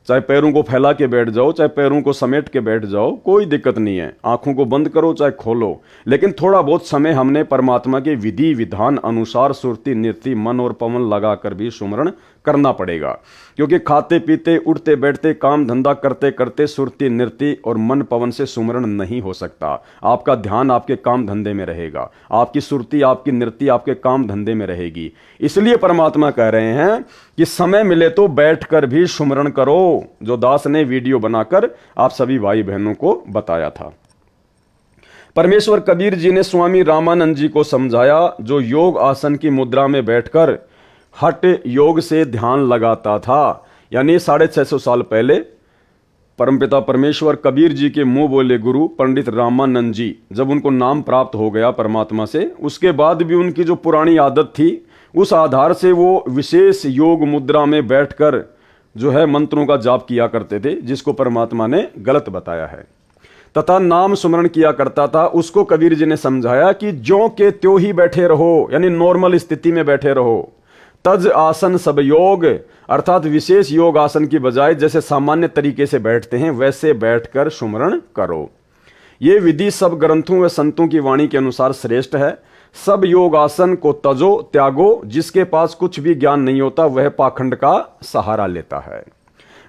चाहे पैरों को फैला के बैठ जाओ, चाहे पैरों को समेट के बैठ जाओ, कोई दिक्कत नहीं है। आंखों को बंद करो चाहे खोलो, लेकिन थोड़ा बहुत समय हमने परमात्मा के विधि विधान अनुसार सुरति नृति मन और पवन लगाकर भी सुमरण करना पड़ेगा। क्योंकि खाते पीते उठते बैठते काम धंधा करते करते सुरति नृति और मन पवन से सुमरण नहीं हो सकता। आपका ध्यान आपके काम धंधे में रहेगा, आपकी सुरति आपकी नृति आपके काम धंधे में रहेगी। इसलिए परमात्मा कह रहे हैं कि समय मिले तो बैठकर भी सुमरण करो, जो दास ने वीडियो बनाकर आप सभी भाई बहनों को बताया था। परमेश्वर कबीर जी ने स्वामी रामानंद जी को समझाया, जो योग आसन की मुद्रा में बैठकर हठ योग से ध्यान लगाता था। यानी 650 साल पहले परमपिता परमेश्वर कबीर जी के मुंह बोले गुरु पंडित रामानंद जी, जब उनको नाम प्राप्त हो गया परमात्मा से, उसके बाद भी उनकी जो पुरानी आदत थी उस आधार से वो विशेष योग मुद्रा में बैठकर जो है मंत्रों का जाप किया करते थे, जिसको परमात्मा ने गलत बताया है, तथा नाम सुमरण किया करता था। उसको कबीर जी ने समझाया कि ज्यों के त्यों ही बैठे रहो, यानी नॉर्मल स्थिति में बैठे रहो। तज आसन सब योग, अर्थात विशेष योग आसन की बजाय जैसे सामान्य तरीके से बैठते हैं वैसे बैठकर सुमरण करो। ये विधि सब ग्रंथों व संतों की वाणी के अनुसार श्रेष्ठ है। सब योग आसन को तजो त्यागो, जिसके पास कुछ भी ज्ञान नहीं होता वह पाखंड का सहारा लेता है।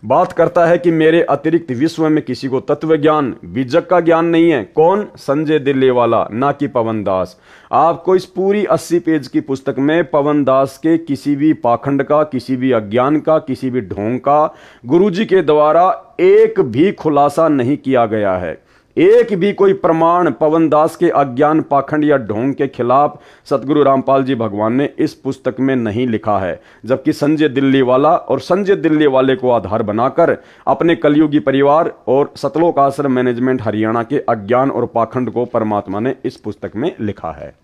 बात करता है कि मेरे अतिरिक्त विश्व में किसी को तत्व ज्ञान बीजक का ज्ञान नहीं है। कौन? संजय दिल्ली वाला, ना कि पवन दास। आपको इस पूरी 80 पेज की पुस्तक में पवन दास के किसी भी पाखंड का, किसी भी अज्ञान का, किसी भी ढोंग का गुरुजी के द्वारा एक भी खुलासा नहीं किया गया है। एक भी कोई प्रमाण पवन दास के अज्ञान, पाखंड या ढोंग के खिलाफ सतगुरु रामपाल जी भगवान ने इस पुस्तक में नहीं लिखा है। जबकि संजय दिल्ली वाला और संजय दिल्ली वाले को आधार बनाकर अपने कलयुगी परिवार और सतलोक आश्रम मैनेजमेंट हरियाणा के अज्ञान और पाखंड को परमात्मा ने इस पुस्तक में लिखा है।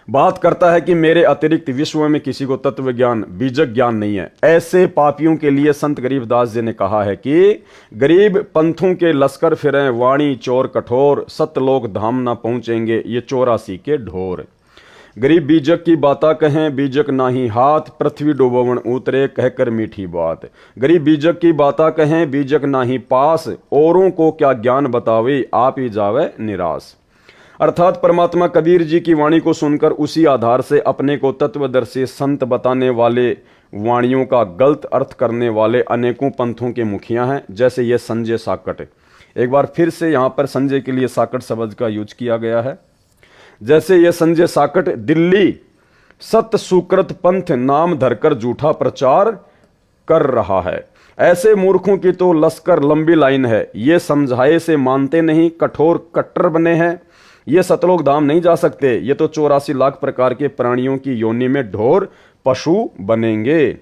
बात करता है कि मेरे अतिरिक्त विश्व में किसी को तत्व ज्ञान बीजक ज्ञान नहीं है। ऐसे पापियों के लिए संत गरीबदास जी ने कहा है कि गरीब पंथों के लश्कर फिरें, वाणी चोर कठोर, सतलोक धाम ना पहुंचेंगे ये 84 के ढोर। गरीब बीजक की बाता कहें, बीजक नाही हाथ, पृथ्वी डुबोवन उतरे कहकर मीठी बात। गरीब बीजक की बाता कहें, बीजक नाही पास, औरों को क्या ज्ञान बतावे, आप ही जावे निराश। अर्थात परमात्मा कबीर जी की वाणी को सुनकर उसी आधार से अपने को तत्वदर्शी संत बताने वाले, वाणियों का गलत अर्थ करने वाले अनेकों पंथों के मुखिया हैं, जैसे ये संजय साकट। एक बार फिर से यहाँ पर संजय के लिए साकट शब्द का यूज किया गया है। जैसे ये संजय साकट दिल्ली सत्य सुकृत पंथ नाम धरकर झूठा प्रचार कर रहा है। ऐसे मूर्खों की तो लश्कर लंबी लाइन है, ये समझाए से मानते नहीं, कठोर कट्टर बने हैं, ये सतलोक धाम नहीं जा सकते। ये तो 84 लाख प्रकार के प्राणियों की योनि में ढोर पशु बनेंगे।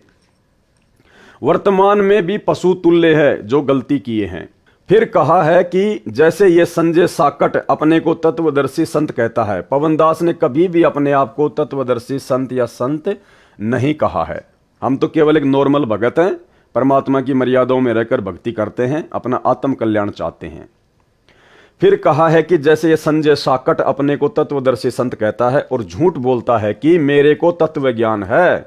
वर्तमान में भी पशु तुल्य है जो गलती किए हैं। फिर कहा है कि जैसे ये संजय साकट अपने को तत्वदर्शी संत कहता है, पवन दास ने कभी भी अपने आप को तत्वदर्शी संत या संत नहीं कहा है। हम तो केवल एक नॉर्मल भगत हैं, परमात्मा की मर्यादाओं में रहकर भक्ति करते हैं, अपना आत्म कल्याण चाहते हैं। फिर कहा है कि जैसे ये संजय साकट अपने को तत्वदर्शी संत कहता है और झूठ बोलता है कि मेरे को तत्व ज्ञान है,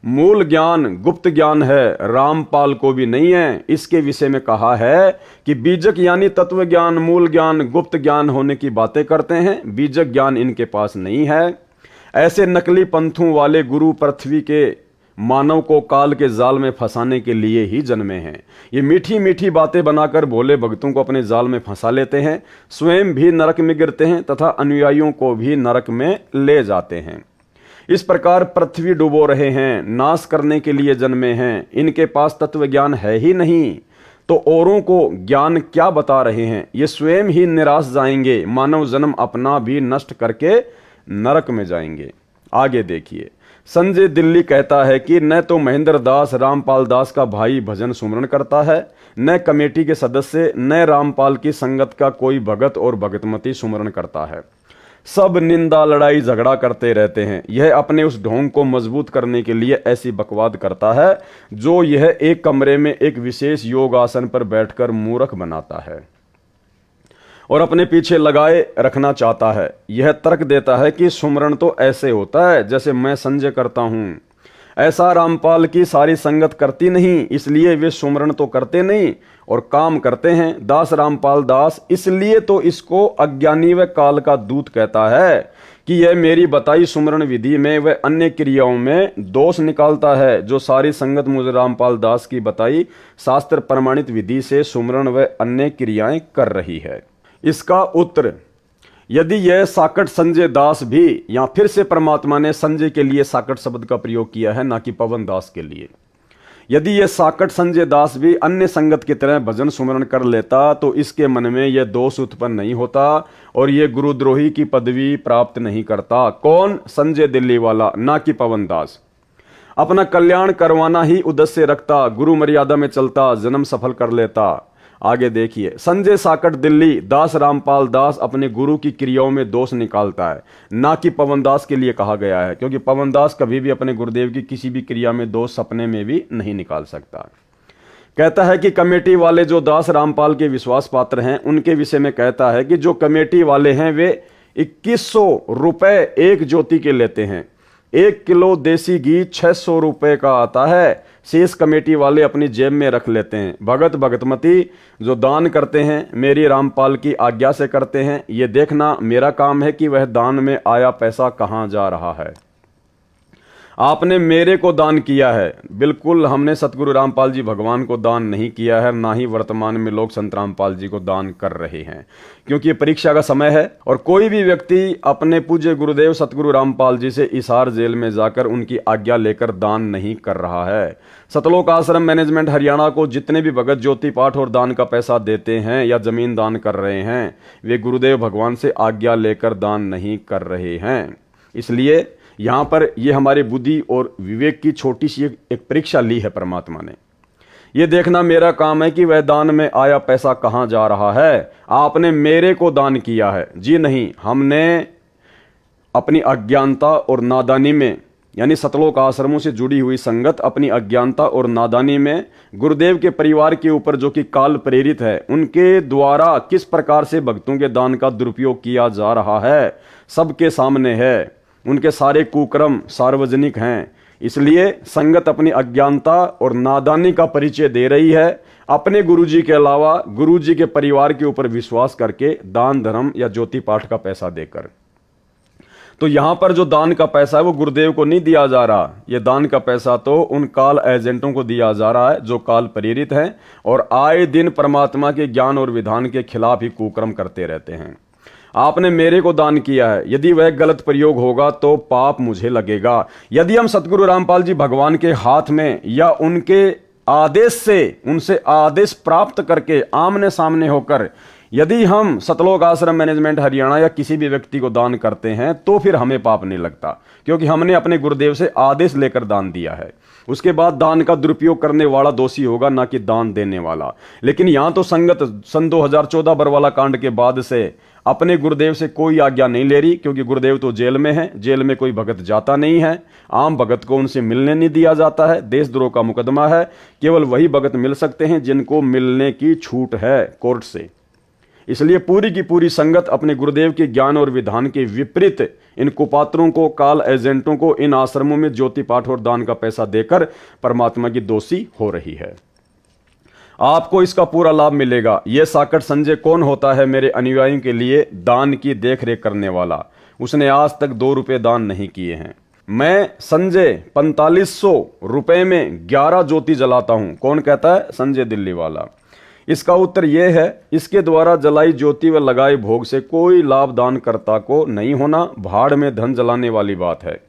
मूल ज्ञान गुप्त ज्ञान है, रामपाल को भी नहीं है। इसके विषय में कहा है कि बीजक यानी तत्व ज्ञान, मूल ज्ञान, गुप्त ज्ञान होने की बातें करते हैं, बीजक ज्ञान इनके पास नहीं है। ऐसे नकली पंथों वाले गुरु पृथ्वी के मानव को काल के जाल में फंसाने के लिए ही जन्मे हैं। ये मीठी मीठी बातें बनाकर भोले भक्तों को अपने जाल में फंसा लेते हैं, स्वयं भी नरक में गिरते हैं तथा अनुयायियों को भी नरक में ले जाते हैं। इस प्रकार पृथ्वी डुबो रहे हैं, नाश करने के लिए जन्मे हैं। इनके पास तत्व ज्ञान है ही नहीं तो औरों को ज्ञान क्या बता रहे हैं। ये स्वयं ही निराश जाएंगे, मानव जन्म अपना भी नष्ट करके नरक में जाएंगे। आगे देखिए, संजय दिल्ली कहता है कि न तो महेंद्र दास रामपाल दास का भाई भजन सुमरण करता है, न कमेटी के सदस्य, न रामपाल की संगत का कोई भगत और भगतमती सुमरण करता है। सब निंदा लड़ाई झगड़ा करते रहते हैं। यह अपने उस ढोंग को मजबूत करने के लिए ऐसी बकवाद करता है जो यह एक कमरे में एक विशेष योग आसन पर बैठकर मूर्ख बनाता है और अपने पीछे लगाए रखना चाहता है। यह तर्क देता है कि सुमरण तो ऐसे होता है जैसे मैं संजय करता हूं, ऐसा रामपाल की सारी संगत करती नहीं, इसलिए वे सुमरण तो करते नहीं और काम करते हैं। दास रामपाल दास इसलिए तो इसको अज्ञानी व काल का दूत कहता है कि यह मेरी बताई सुमरण विधि में व अन्य क्रियाओं में दोष निकालता है, जो सारी संगत मुझे रामपाल दास की बताई शास्त्र प्रमाणित विधि से सुमरण व अन्य क्रियाएं कर रही है। इसका उत्तर, यदि यह साकट संजय दास भी, या फिर से परमात्मा ने संजय के लिए साकट शब्द का प्रयोग किया है, ना कि पवन दास के लिए। यदि यह साकट संजय दास भी अन्य संगत की तरह भजन सुमरण कर लेता तो इसके मन में यह दोष उत्पन्न नहीं होता और यह गुरुद्रोही की पदवी प्राप्त नहीं करता। कौन? संजय दिल्ली वाला, ना कि पवन दास। अपना कल्याण करवाना ही उद्देश्य रखता, गुरु मर्यादा में चलता, जन्म सफल कर लेता। आगे देखिए, संजय साकट दिल्ली दास रामपाल दास अपने गुरु की क्रियाओं में दोष निकालता है, ना कि पवन दास के लिए कहा गया है, क्योंकि पवन दास कभी भी अपने गुरुदेव की किसी भी क्रिया में दोष सपने में भी नहीं निकाल सकता। कहता है कि कमेटी वाले जो दास रामपाल के विश्वास पात्र हैं उनके विषय में कहता है कि जो कमेटी वाले हैं वे 2100 रुपए एक ज्योति के लेते हैं। 1 किलो देसी घी 600 रुपए का आता है, शेष कमेटी वाले अपनी जेब में रख लेते हैं। भगत भगतमती जो दान करते हैं मेरी रामपाल की आज्ञा से करते हैं, ये देखना मेरा काम है कि वह दान में आया पैसा कहां जा रहा है। आपने मेरे को दान किया है। बिल्कुल हमने सतगुरु रामपाल जी भगवान को दान नहीं किया है, ना ही वर्तमान में लोग संत रामपाल जी को दान कर रहे हैं, क्योंकि ये परीक्षा का समय है और कोई भी व्यक्ति अपने पूज्य गुरुदेव सतगुरु रामपाल जी से हिसार जेल में जाकर उनकी आज्ञा लेकर दान नहीं कर रहा है। सतलोक आश्रम मैनेजमेंट हरियाणा को जितने भी भगत ज्योति पाठ और दान का पैसा देते हैं या जमीन दान कर रहे हैं, वे गुरुदेव भगवान से आज्ञा लेकर दान नहीं कर रहे हैं। इसलिए यहां पर यह हमारे बुद्धि और विवेक की छोटी सी एक परीक्षा ली है परमात्मा ने। यह देखना मेरा काम है कि वह दान में आया पैसा कहां जा रहा है। आपने मेरे को दान किया है जी नहीं, हमने अपनी अज्ञानता और नादानी में, यानी सतलोक आश्रमों से जुड़ी हुई संगत अपनी अज्ञानता और नादानी में गुरुदेव के परिवार के ऊपर जो कि काल प्रेरित है, उनके द्वारा किस प्रकार से भक्तों के दान का दुरुपयोग किया जा रहा है सबके सामने है। उनके सारे कुक्रम सार्वजनिक हैं। इसलिए संगत अपनी अज्ञानता और नादानी का परिचय दे रही है, अपने गुरुजी के अलावा गुरुजी के परिवार के ऊपर विश्वास करके दान धर्म या ज्योति पाठ का पैसा देकर। तो यहां पर जो दान का पैसा है वो गुरुदेव को नहीं दिया जा रहा, ये दान का पैसा तो उन काल एजेंटों को दिया जा रहा है जो काल प्रेरित हैं और आए दिन परमात्मा के ज्ञान और विधान के खिलाफ ही कुक्रम करते रहते हैं। आपने मेरे को दान किया है, यदि वह गलत प्रयोग होगा तो पाप मुझे लगेगा। यदि हम सतगुरु रामपाल जी भगवान के हाथ में या उनके आदेश से, उनसे आदेश प्राप्त करके आमने सामने होकर यदि हम सतलोक आश्रम मैनेजमेंट हरियाणा या किसी भी व्यक्ति को दान करते हैं तो फिर हमें पाप नहीं लगता, क्योंकि हमने अपने गुरुदेव से आदेश लेकर दान दिया है। उसके बाद दान का दुरुपयोग करने वाला दोषी होगा, ना कि दान देने वाला। लेकिन यहां तो संगत सन 2014 बरवाला कांड के बाद से अपने गुरुदेव से कोई आज्ञा नहीं ले रही, क्योंकि गुरुदेव तो जेल में है, जेल में कोई भगत जाता नहीं है, आम भगत को उनसे मिलने नहीं दिया जाता है, देशद्रोह का मुकदमा है, केवल वही भगत मिल सकते हैं जिनको मिलने की छूट है कोर्ट से। इसलिए पूरी की पूरी संगत अपने गुरुदेव के ज्ञान और विधान के विपरीत इन कुपात्रों को, काल एजेंटों को इन आश्रमों में ज्योति पाठ और दान का पैसा देकर परमात्मा की दोषी हो रही है। आपको इसका पूरा लाभ मिलेगा। यह साकट संजय कौन होता है मेरे अनुयायियों के लिए दान की देखरेख करने वाला? उसने आज तक 2 रुपए दान नहीं किए हैं। मैं संजय 4500 रुपए में 11 ज्योति जलाता हूं। कौन कहता है? संजय दिल्ली वाला। इसका उत्तर यह है, इसके द्वारा जलाई ज्योति व लगाए भोग से कोई लाभ दानकर्ता को नहीं होना, भाड़ में धन जलाने वाली बात है।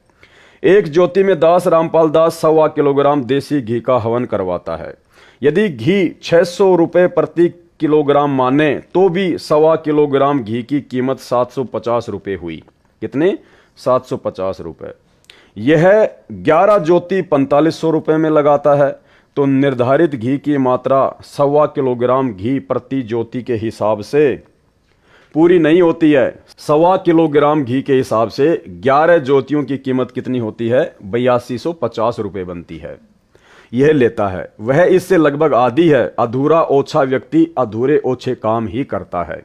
एक ज्योति में दास रामपाल दास 1.25 किलोग्राम देसी घी का हवन करवाता है। यदि घी 600 रुपए प्रति किलोग्राम माने तो भी 1.25 किलोग्राम घी की कीमत 750 रुपए हुई। कितने? 750 रुपए। यह 11 ज्योति 4500 रुपए में लगाता है, तो निर्धारित घी की मात्रा 1.25 किलोग्राम घी प्रति ज्योति के हिसाब से पूरी नहीं होती है। 1.25 किलोग्राम घी के हिसाब से 11 ज्योतियों की कीमत कितनी होती है? 8250 रुपए बनती है। यह लेता है, वह इससे लगभग आधी है। अधूरा ओछा व्यक्ति अधूरे ओछे काम ही करता है।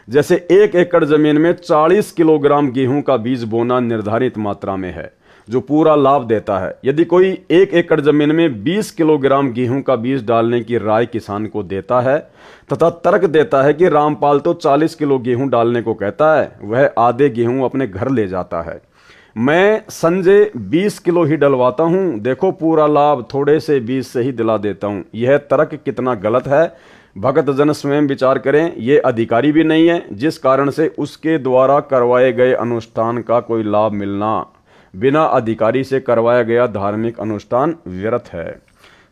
जैसे 1 एकड़ जमीन में 40 किलोग्राम गेहूं का बीज बोना निर्धारित मात्रा में है, जो पूरा लाभ देता है। यदि कोई 1 एकड़ जमीन में 20 किलोग्राम गेहूं का बीज डालने की राय किसान को देता है तथा तर्क देता है कि रामपाल तो 40 किलो गेहूं डालने को कहता है, वह आधे गेहूं अपने घर ले जाता है। मैं संजय 20 किलो ही डलवाता हूं, देखो पूरा लाभ थोड़े से बीज से ही दिला देता हूं। यह तर्क कितना गलत है, भगत जन स्वयं विचार करें। यह अधिकारी भी नहीं है, जिस कारण से उसके द्वारा करवाए गए अनुष्ठान का कोई लाभ मिलना बिना अधिकारी से करवाया गया धार्मिक अनुष्ठान व्यर्थ है।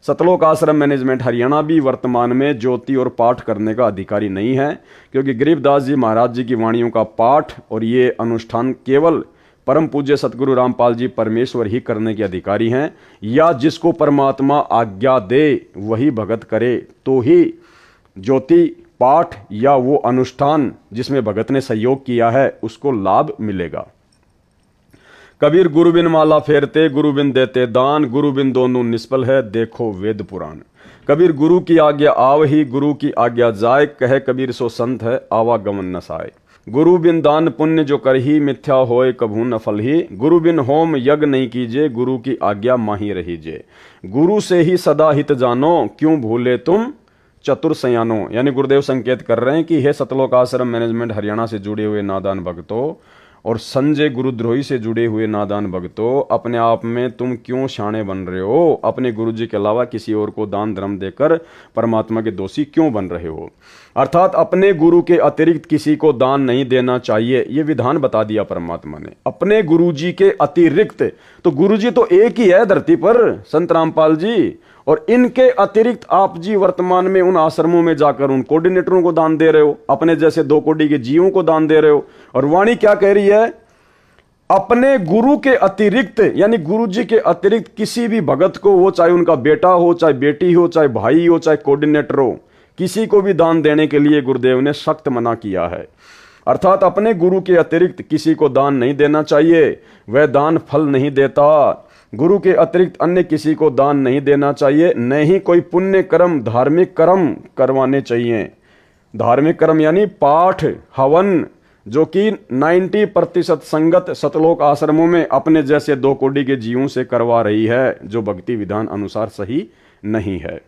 सतलोक आश्रम मैनेजमेंट हरियाणा भी वर्तमान में ज्योति और पाठ करने का अधिकारी नहीं है, क्योंकि गरीबदास जी महाराज जी की वाणियों का पाठ और ये अनुष्ठान केवल परम पूज्य सतगुरु रामपाल जी परमेश्वर ही करने के अधिकारी हैं, या जिसको परमात्मा आज्ञा दे वही भगत करे तो ही ज्योति पाठ या वो अनुष्ठान जिसमें भगत ने सहयोग किया है उसको लाभ मिलेगा। कबीर गुरु बिन माला फेरते गुरु बिन देते दान, गुरु बिन दोनों निष्फल है देखो वेद पुराण। कबीर गुरु की आज्ञा आवही गुरु की आज्ञा जाए, कहे कबीर सो संत है आवागमन न साए। गुरु बिन दान पुण्य जो करही मिथ्या होए कभू न फल ही, गुरु बिन होम यज्ञ नहीं कीजे गुरु की आज्ञा माही रहीजे। गुरु से ही सदा हित जानो क्यों भूले तुम चतुर सयानो। यानी गुरुदेव संकेत कर रहे हैं कि हे सतलोक आश्रम मैनेजमेंट हरियाणा से जुड़े हुए नादान भक्तों, और संजय गुरुद्रोही से जुड़े हुए नादान भक्तों, अपने आप में तुम क्यों शाणे बन रहे हो? अपने गुरु जी के अलावा किसी और को दान धर्म देकर परमात्मा के दोषी क्यों बन रहे हो? अर्थात अपने गुरु के अतिरिक्त किसी को दान नहीं देना चाहिए, यह विधान बता दिया परमात्मा ने। अपने गुरु जी के अतिरिक्त, तो गुरु जी तो एक ही है धरती पर, संत रामपाल जी, और इनके अतिरिक्त आप जी वर्तमान में उन आश्रमों में जाकर उन कोऑर्डिनेटरों को दान दे रहे हो, अपने जैसे 2 कोटि के जीवों को दान दे रहे हो। और वाणी क्या कह रही है? अपने गुरु के अतिरिक्त, यानी गुरु जी के अतिरिक्त किसी भी भगत को, वो चाहे उनका बेटा हो, चाहे बेटी हो, चाहे भाई हो, चाहे कोऑर्डिनेटर हो, किसी को भी दान देने के लिए गुरुदेव ने सख्त मना किया है। अर्थात अपने गुरु के अतिरिक्त किसी को दान नहीं देना चाहिए, वह दान फल नहीं देता। गुरु के अतिरिक्त अन्य किसी को दान नहीं देना चाहिए, न ही कोई पुण्य कर्म, धार्मिक कर्म करवाने चाहिए। धार्मिक कर्म यानी पाठ, हवन, जो कि 90% संगत सतलोक आश्रमों में अपने जैसे 2 कोटि के जीवों से करवा रही है, जो भक्ति विधान अनुसार सही नहीं है।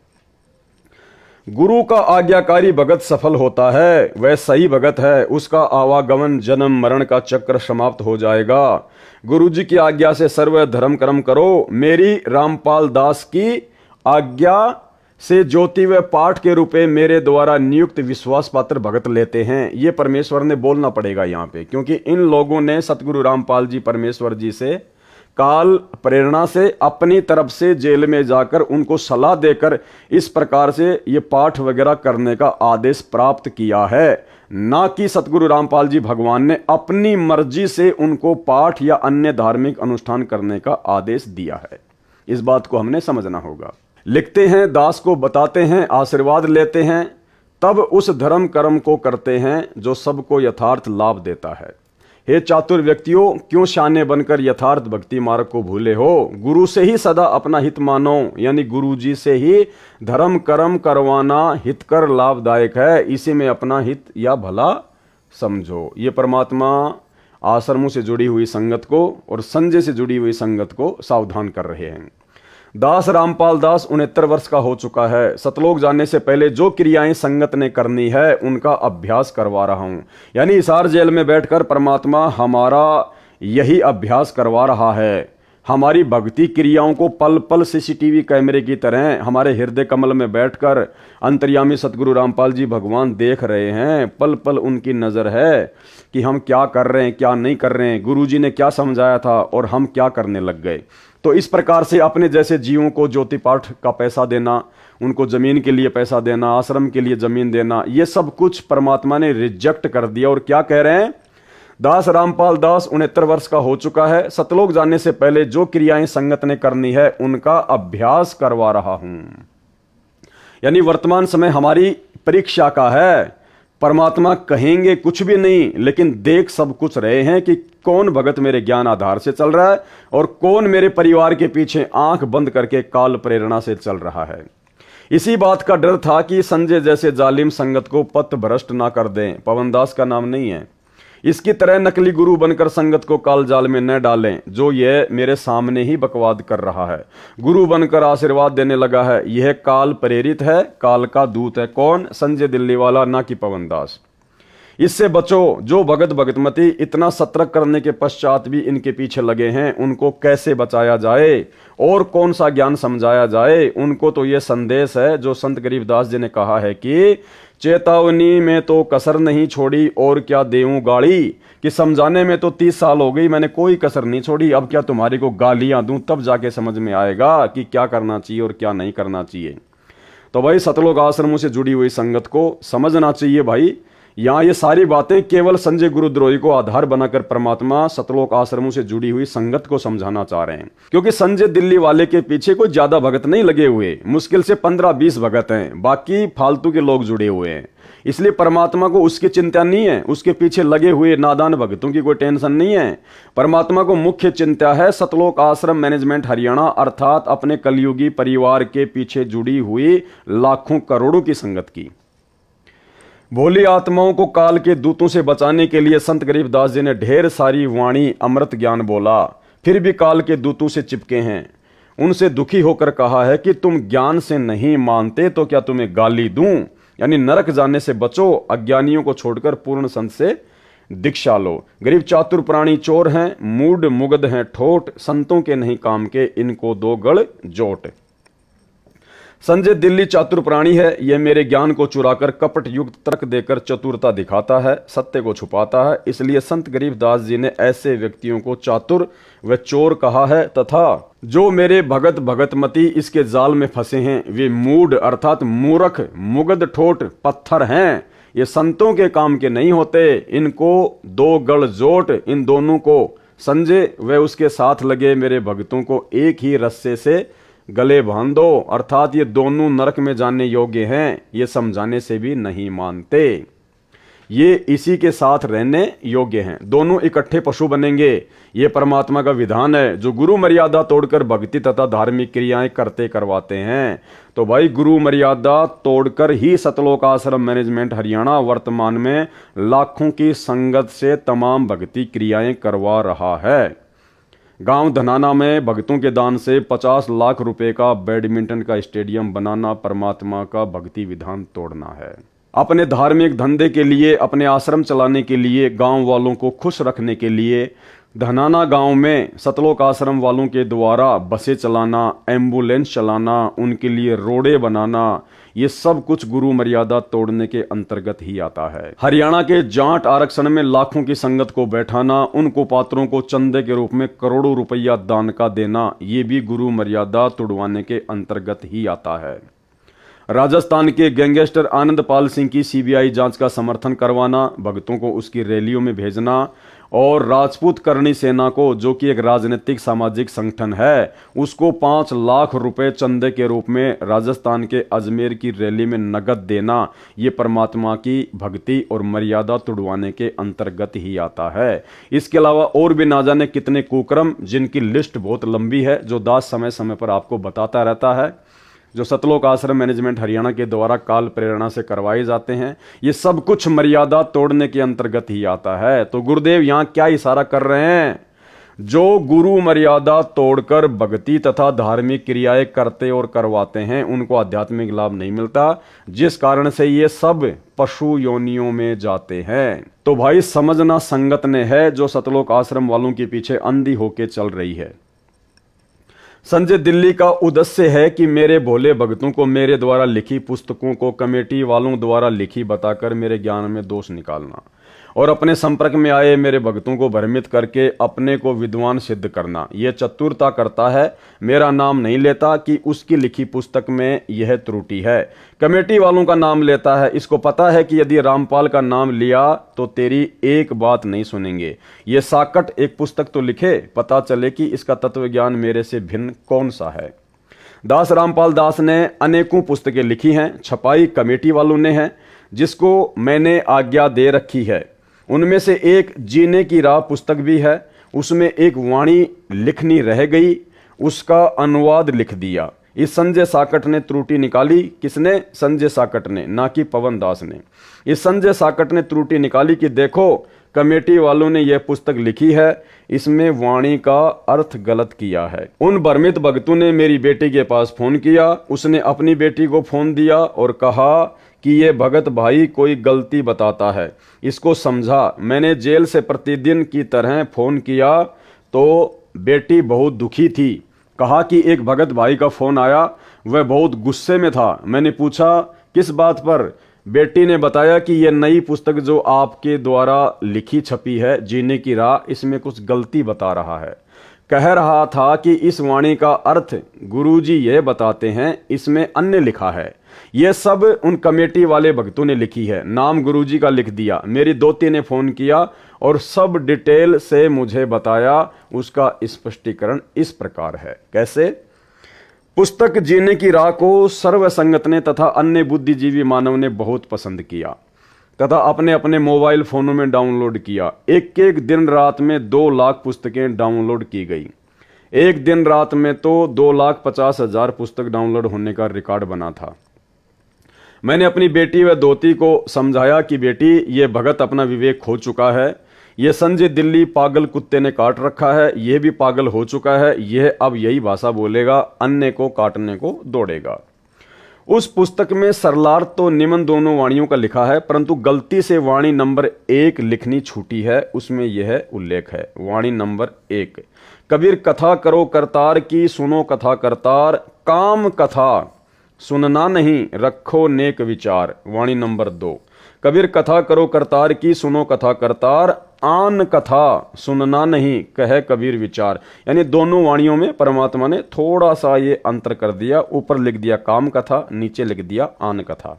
गुरु का आज्ञाकारी भगत सफल होता है, वह सही भगत है, उसका आवागमन जन्म मरण का चक्र समाप्त हो जाएगा। गुरु जी की आज्ञा से सर्व धर्म कर्म करो। मेरी रामपाल दास की आज्ञा से ज्योति व पाठ के रूपे मेरे द्वारा नियुक्त विश्वास पात्र भगत लेते हैं। ये परमेश्वर ने बोलना पड़ेगा यहाँ पे, क्योंकि इन लोगों ने सतगुरु रामपाल जी परमेश्वर जी से काल प्रेरणा से अपनी तरफ से जेल में जाकर उनको सलाह देकर इस प्रकार से ये पाठ वगैरह करने का आदेश प्राप्त किया है, ना कि सतगुरु रामपाल जी भगवान ने अपनी मर्जी से उनको पाठ या अन्य धार्मिक अनुष्ठान करने का आदेश दिया है। इस बात को हमने समझना होगा। लिखते हैं, दास को बताते हैं, आशीर्वाद लेते हैं, तब उस धर्म कर्म को करते हैं जो सबको यथार्थ लाभ देता है। हे चातुर व्यक्तियों, क्यों शाने बनकर यथार्थ भक्ति मार्ग को भूले हो? गुरु से ही सदा अपना हित मानो, यानी गुरु जी से ही धर्म कर्म करवाना हितकर लाभदायक है, इसी में अपना हित या भला समझो। ये परमात्मा आश्रमों से जुड़ी हुई संगत को और संजय से जुड़ी हुई संगत को सावधान कर रहे हैं। दास रामपाल दास 69 वर्ष का हो चुका है। सतलोक जाने से पहले जो क्रियाएं संगत ने करनी है उनका अभ्यास करवा रहा हूं, यानी हिसार जेल में बैठकर परमात्मा हमारा यही अभ्यास करवा रहा है। हमारी भक्ति क्रियाओं को पल पल सीसीटीवी कैमरे की तरह हमारे हृदय कमल में बैठकर अंतर्यामी सतगुरु रामपाल जी भगवान देख रहे हैं। पल पल उनकी नजर है कि हम क्या कर रहे हैं, क्या नहीं कर रहे हैं, गुरु जी ने क्या समझाया था और हम क्या करने लग गए। तो इस प्रकार से अपने जैसे जीवों को ज्योति पाठ का पैसा देना, उनको जमीन के लिए पैसा देना, आश्रम के लिए जमीन देना, ये सब कुछ परमात्मा ने रिजेक्ट कर दिया। और क्या कह रहे हैं? दास रामपाल दास 69 वर्ष का हो चुका है। सतलोक जाने से पहले जो क्रियाएं संगत ने करनी है उनका अभ्यास करवा रहा हूं। यानी वर्तमान समय हमारी परीक्षा का है। परमात्मा कहेंगे कुछ भी नहीं, लेकिन देख सब कुछ रहे हैं कि कौन भगत मेरे ज्ञान आधार से चल रहा है और कौन मेरे परिवार के पीछे आंख बंद करके काल प्रेरणा से चल रहा है। इसी बात का डर था कि संजय जैसे जालिम संगत को पथ भ्रष्ट ना कर दें। पवनदास का नाम नहीं है। इसकी तरह नकली गुरु बनकर संगत को काल जाल में न डालें, जो यह मेरे सामने ही बकवाद कर रहा है। गुरु बनकर आशीर्वाद देने लगा है, यह काल प्रेरित है, काल का दूत है। कौन? संजय दिल्ली वाला, ना कि पवनदास। इससे बचो। जो भगत भगतमती इतना सतर्क करने के पश्चात भी इनके पीछे लगे हैं, उनको कैसे बचाया जाए और कौन सा ज्ञान समझाया जाए? उनको तो यह संदेश है जो संत गरीबदास जी ने कहा है कि चेतावनी में तो कसर नहीं छोड़ी और क्या देऊं गाली, कि समझाने में तो 30 साल हो गई, मैंने कोई कसर नहीं छोड़ी, अब क्या तुम्हारी को गालियां दूं, तब जाके समझ में आएगा कि क्या करना चाहिए और क्या नहीं करना चाहिए। तो भाई सतलोक आश्रमों से जुड़ी हुई संगत को समझना चाहिए। भाई यहाँ ये सारी बातें केवल संजय गुरुद्रोही को आधार बनाकर परमात्मा सतलोक आश्रमों से जुड़ी हुई संगत को समझाना चाह रहे हैं, क्योंकि संजय दिल्ली वाले के पीछे कोई ज्यादा भगत नहीं लगे हुए, मुश्किल से 15-20 भगत हैं, बाकी फालतू के लोग जुड़े हुए हैं। इसलिए परमात्मा को उसकी चिंता नहीं है, उसके पीछे लगे हुए नादान भक्तों की कोई टेंशन नहीं है। परमात्मा को मुख्य चिंता है सतलोक आश्रम मैनेजमेंट हरियाणा, अर्थात अपने कलयुगी परिवार के पीछे जुड़ी हुई लाखों करोड़ों की संगत की। भोली आत्माओं को काल के दूतों से बचाने के लिए संत गरीबदास जी ने ढेर सारी वाणी अमृत ज्ञान बोला, फिर भी काल के दूतों से चिपके हैं। उनसे दुखी होकर कहा है कि तुम ज्ञान से नहीं मानते तो क्या तुम्हें गाली दूं, यानी नरक जाने से बचो, अज्ञानियों को छोड़कर पूर्ण संत से दीक्षा लो। गरीब चातुर प्राणी चोर हैं, मूड मुग्ध हैं ठोट, संतों के नहीं काम के, इनको दो गढ़ जोट। संजय दिल्ली चातुर प्राणी है, यह मेरे ज्ञान को चुराकर कपट युक्त तर्क देकर चतुरता दिखाता है, सत्य को छुपाता है। इसलिए संत गरीबदास जी ने ऐसे व्यक्तियों को चातुर व चोर कहा है, तथा जो मेरे भगत भगतमती इसके जाल में फंसे हैं वे मूढ़ अर्थात मूर्ख मुग्ध ठोट पत्थर हैं, ये संतों के काम के नहीं होते, इनको दो गढ़ जोट। इन दोनों को, संजय व उसके साथ लगे मेरे भक्तों को, एक ही रस्से से गले बांध दो, अर्थात ये दोनों नरक में जाने योग्य हैं, ये समझाने से भी नहीं मानते, ये इसी के साथ रहने योग्य हैं, दोनों इकट्ठे पशु बनेंगे। ये परमात्मा का विधान है जो गुरु मर्यादा तोड़कर भक्ति तथा धार्मिक क्रियाएं करते करवाते हैं। तो भाई गुरु मर्यादा तोड़कर ही सतलोक आश्रम मैनेजमेंट हरियाणा वर्तमान में लाखों की संगत से तमाम भक्ति क्रियाएं करवा रहा है। गांव धनाना में भक्तों के दान से 50 लाख रुपए का बैडमिंटन का स्टेडियम बनाना परमात्मा का भक्ति विधान तोड़ना है। अपने धार्मिक धंधे के लिए, अपने आश्रम चलाने के लिए, गांव वालों को खुश रखने के लिए धनाना गांव में सतलोक आश्रम वालों के द्वारा बसें चलाना, एम्बुलेंस चलाना, उनके लिए रोडे बनाना, ये सब कुछ गुरु मर्यादा तोड़ने के अंतर्गत ही आता है। हरियाणा के जाट आरक्षण में लाखों की संगत को बैठाना, उनको पात्रों को चंदे के रूप में करोड़ों रुपया दान का देना, ये भी गुरु मर्यादा तोड़वाने के अंतर्गत ही आता है। राजस्थान के गैंगस्टर आनंदपाल सिंह की सीबीआई जांच का समर्थन करवाना, भक्तों को उसकी रैलियों में भेजना, और राजपूत करणी सेना को, जो कि एक राजनीतिक सामाजिक संगठन है, उसको 5 लाख रुपए चंदे के रूप में राजस्थान के अजमेर की रैली में नगद देना, ये परमात्मा की भक्ति और मर्यादा तुड़वाने के अंतर्गत ही आता है। इसके अलावा और भी ना जाने कितने कुकर्म, जिनकी लिस्ट बहुत लंबी है, जो दास समय समय पर आपको बताता रहता है, जो सतलोक आश्रम मैनेजमेंट हरियाणा के द्वारा काल प्रेरणा से करवाए जाते हैं, ये सब कुछ मर्यादा तोड़ने के अंतर्गत ही आता है। तो गुरुदेव यहाँ क्या इशारा कर रहे हैं? जो गुरु मर्यादा तोड़कर भक्ति तथा धार्मिक क्रियाएं करते और करवाते हैं, उनको आध्यात्मिक लाभ नहीं मिलता, जिस कारण से ये सब पशु योनियों में जाते हैं। तो भाई समझना संगत ने है जो सतलोक आश्रम वालों के पीछे अंधी होके चल रही है। संजय दिल्ली का उद्देश्य है कि मेरे भोले भक्तों को मेरे द्वारा लिखी पुस्तकों को कमेटी वालों द्वारा लिखी बताकर मेरे ज्ञान में दोष निकालना और अपने संपर्क में आए मेरे भक्तों को भ्रमित करके अपने को विद्वान सिद्ध करना। यह चतुरता करता है, मेरा नाम नहीं लेता कि उसकी लिखी पुस्तक में यह त्रुटि है। कमेटी वालों का नाम लेता है, इसको पता है कि यदि रामपाल का नाम लिया तो तेरी एक बात नहीं सुनेंगे। ये साकट एक पुस्तक तो लिखे, पता चले कि इसका तत्व ज्ञान मेरे से भिन्न कौन सा है। दास रामपाल दास ने अनेकों पुस्तकें लिखी हैं, छपाई कमेटी वालों ने है, जिसको मैंने आज्ञा दे रखी है। उनमें से एक जीने की राह पुस्तक भी है, उसमें एक वाणी लिखनी रह गई, उसका अनुवाद लिख दिया। इस संजय साकट ने त्रुटि निकाली। किसने? संजय साकट ने, ना कि पवन दास ने। इस संजय साकट ने त्रुटि निकाली कि देखो कमेटी वालों ने यह पुस्तक लिखी है, इसमें वाणी का अर्थ गलत किया है। उन भ्रमित भक्तों ने मेरी बेटी के पास फोन किया, उसने अपनी बेटी को फोन दिया और कहा कि ये भगत भाई कोई गलती बताता है, इसको समझा। मैंने जेल से प्रतिदिन की तरह फोन किया तो बेटी बहुत दुखी थी। कहा कि एक भगत भाई का फोन आया, वह बहुत गुस्से में था। मैंने पूछा किस बात पर? बेटी ने बताया कि यह नई पुस्तक जो आपके द्वारा लिखी छपी है, जीने की राह, इसमें कुछ गलती बता रहा है। कह रहा था कि इस वाणी का अर्थ गुरुजी यह बताते हैं, इसमें अन्य लिखा है। यह सब उन कमेटी वाले भक्तों ने लिखी है, नाम गुरुजी का लिख दिया। मेरी दोती ने फोन किया और सब डिटेल से मुझे बताया। उसका स्पष्टीकरण इस प्रकार है। कैसे? पुस्तक जीने की राह को सर्व संगत ने तथा अन्य बुद्धिजीवी मानव ने बहुत पसंद किया तथा अपने अपने मोबाइल फोनों में डाउनलोड किया। एक एक दिन रात में 2 लाख पुस्तकें डाउनलोड की गई। एक दिन रात में तो 2,50,000 पुस्तक डाउनलोड होने का रिकॉर्ड बना था। मैंने अपनी बेटी व दोती को समझाया कि बेटी, ये भगत अपना विवेक खो चुका है, ये संजय दिल्ली पागल कुत्ते ने काट रखा है, यह भी पागल हो चुका है, यह अब यही भाषा बोलेगा, अन्य को काटने को दौड़ेगा। उस पुस्तक में सरलार्थ तो निम्न दोनों वाणियों का लिखा है, परंतु गलती से वाणी नंबर 1 लिखनी छूटी है। उसमें यह उल्लेख है, वाणी नंबर 1, कबीर कथा करो करतार की, सुनो कथा करतार, काम कथा सुनना नहीं, रखो नेक विचार। वाणी नंबर 2, कबीर कथा करो करतार की, सुनो कथा करतार, आन कथा सुनना नहीं, कहे कबीर विचार। यानी दोनों वाणियों में परमात्मा ने थोड़ा सा ये अंतर कर दिया, ऊपर लिख दिया काम कथा, नीचे लिख दिया आन कथा।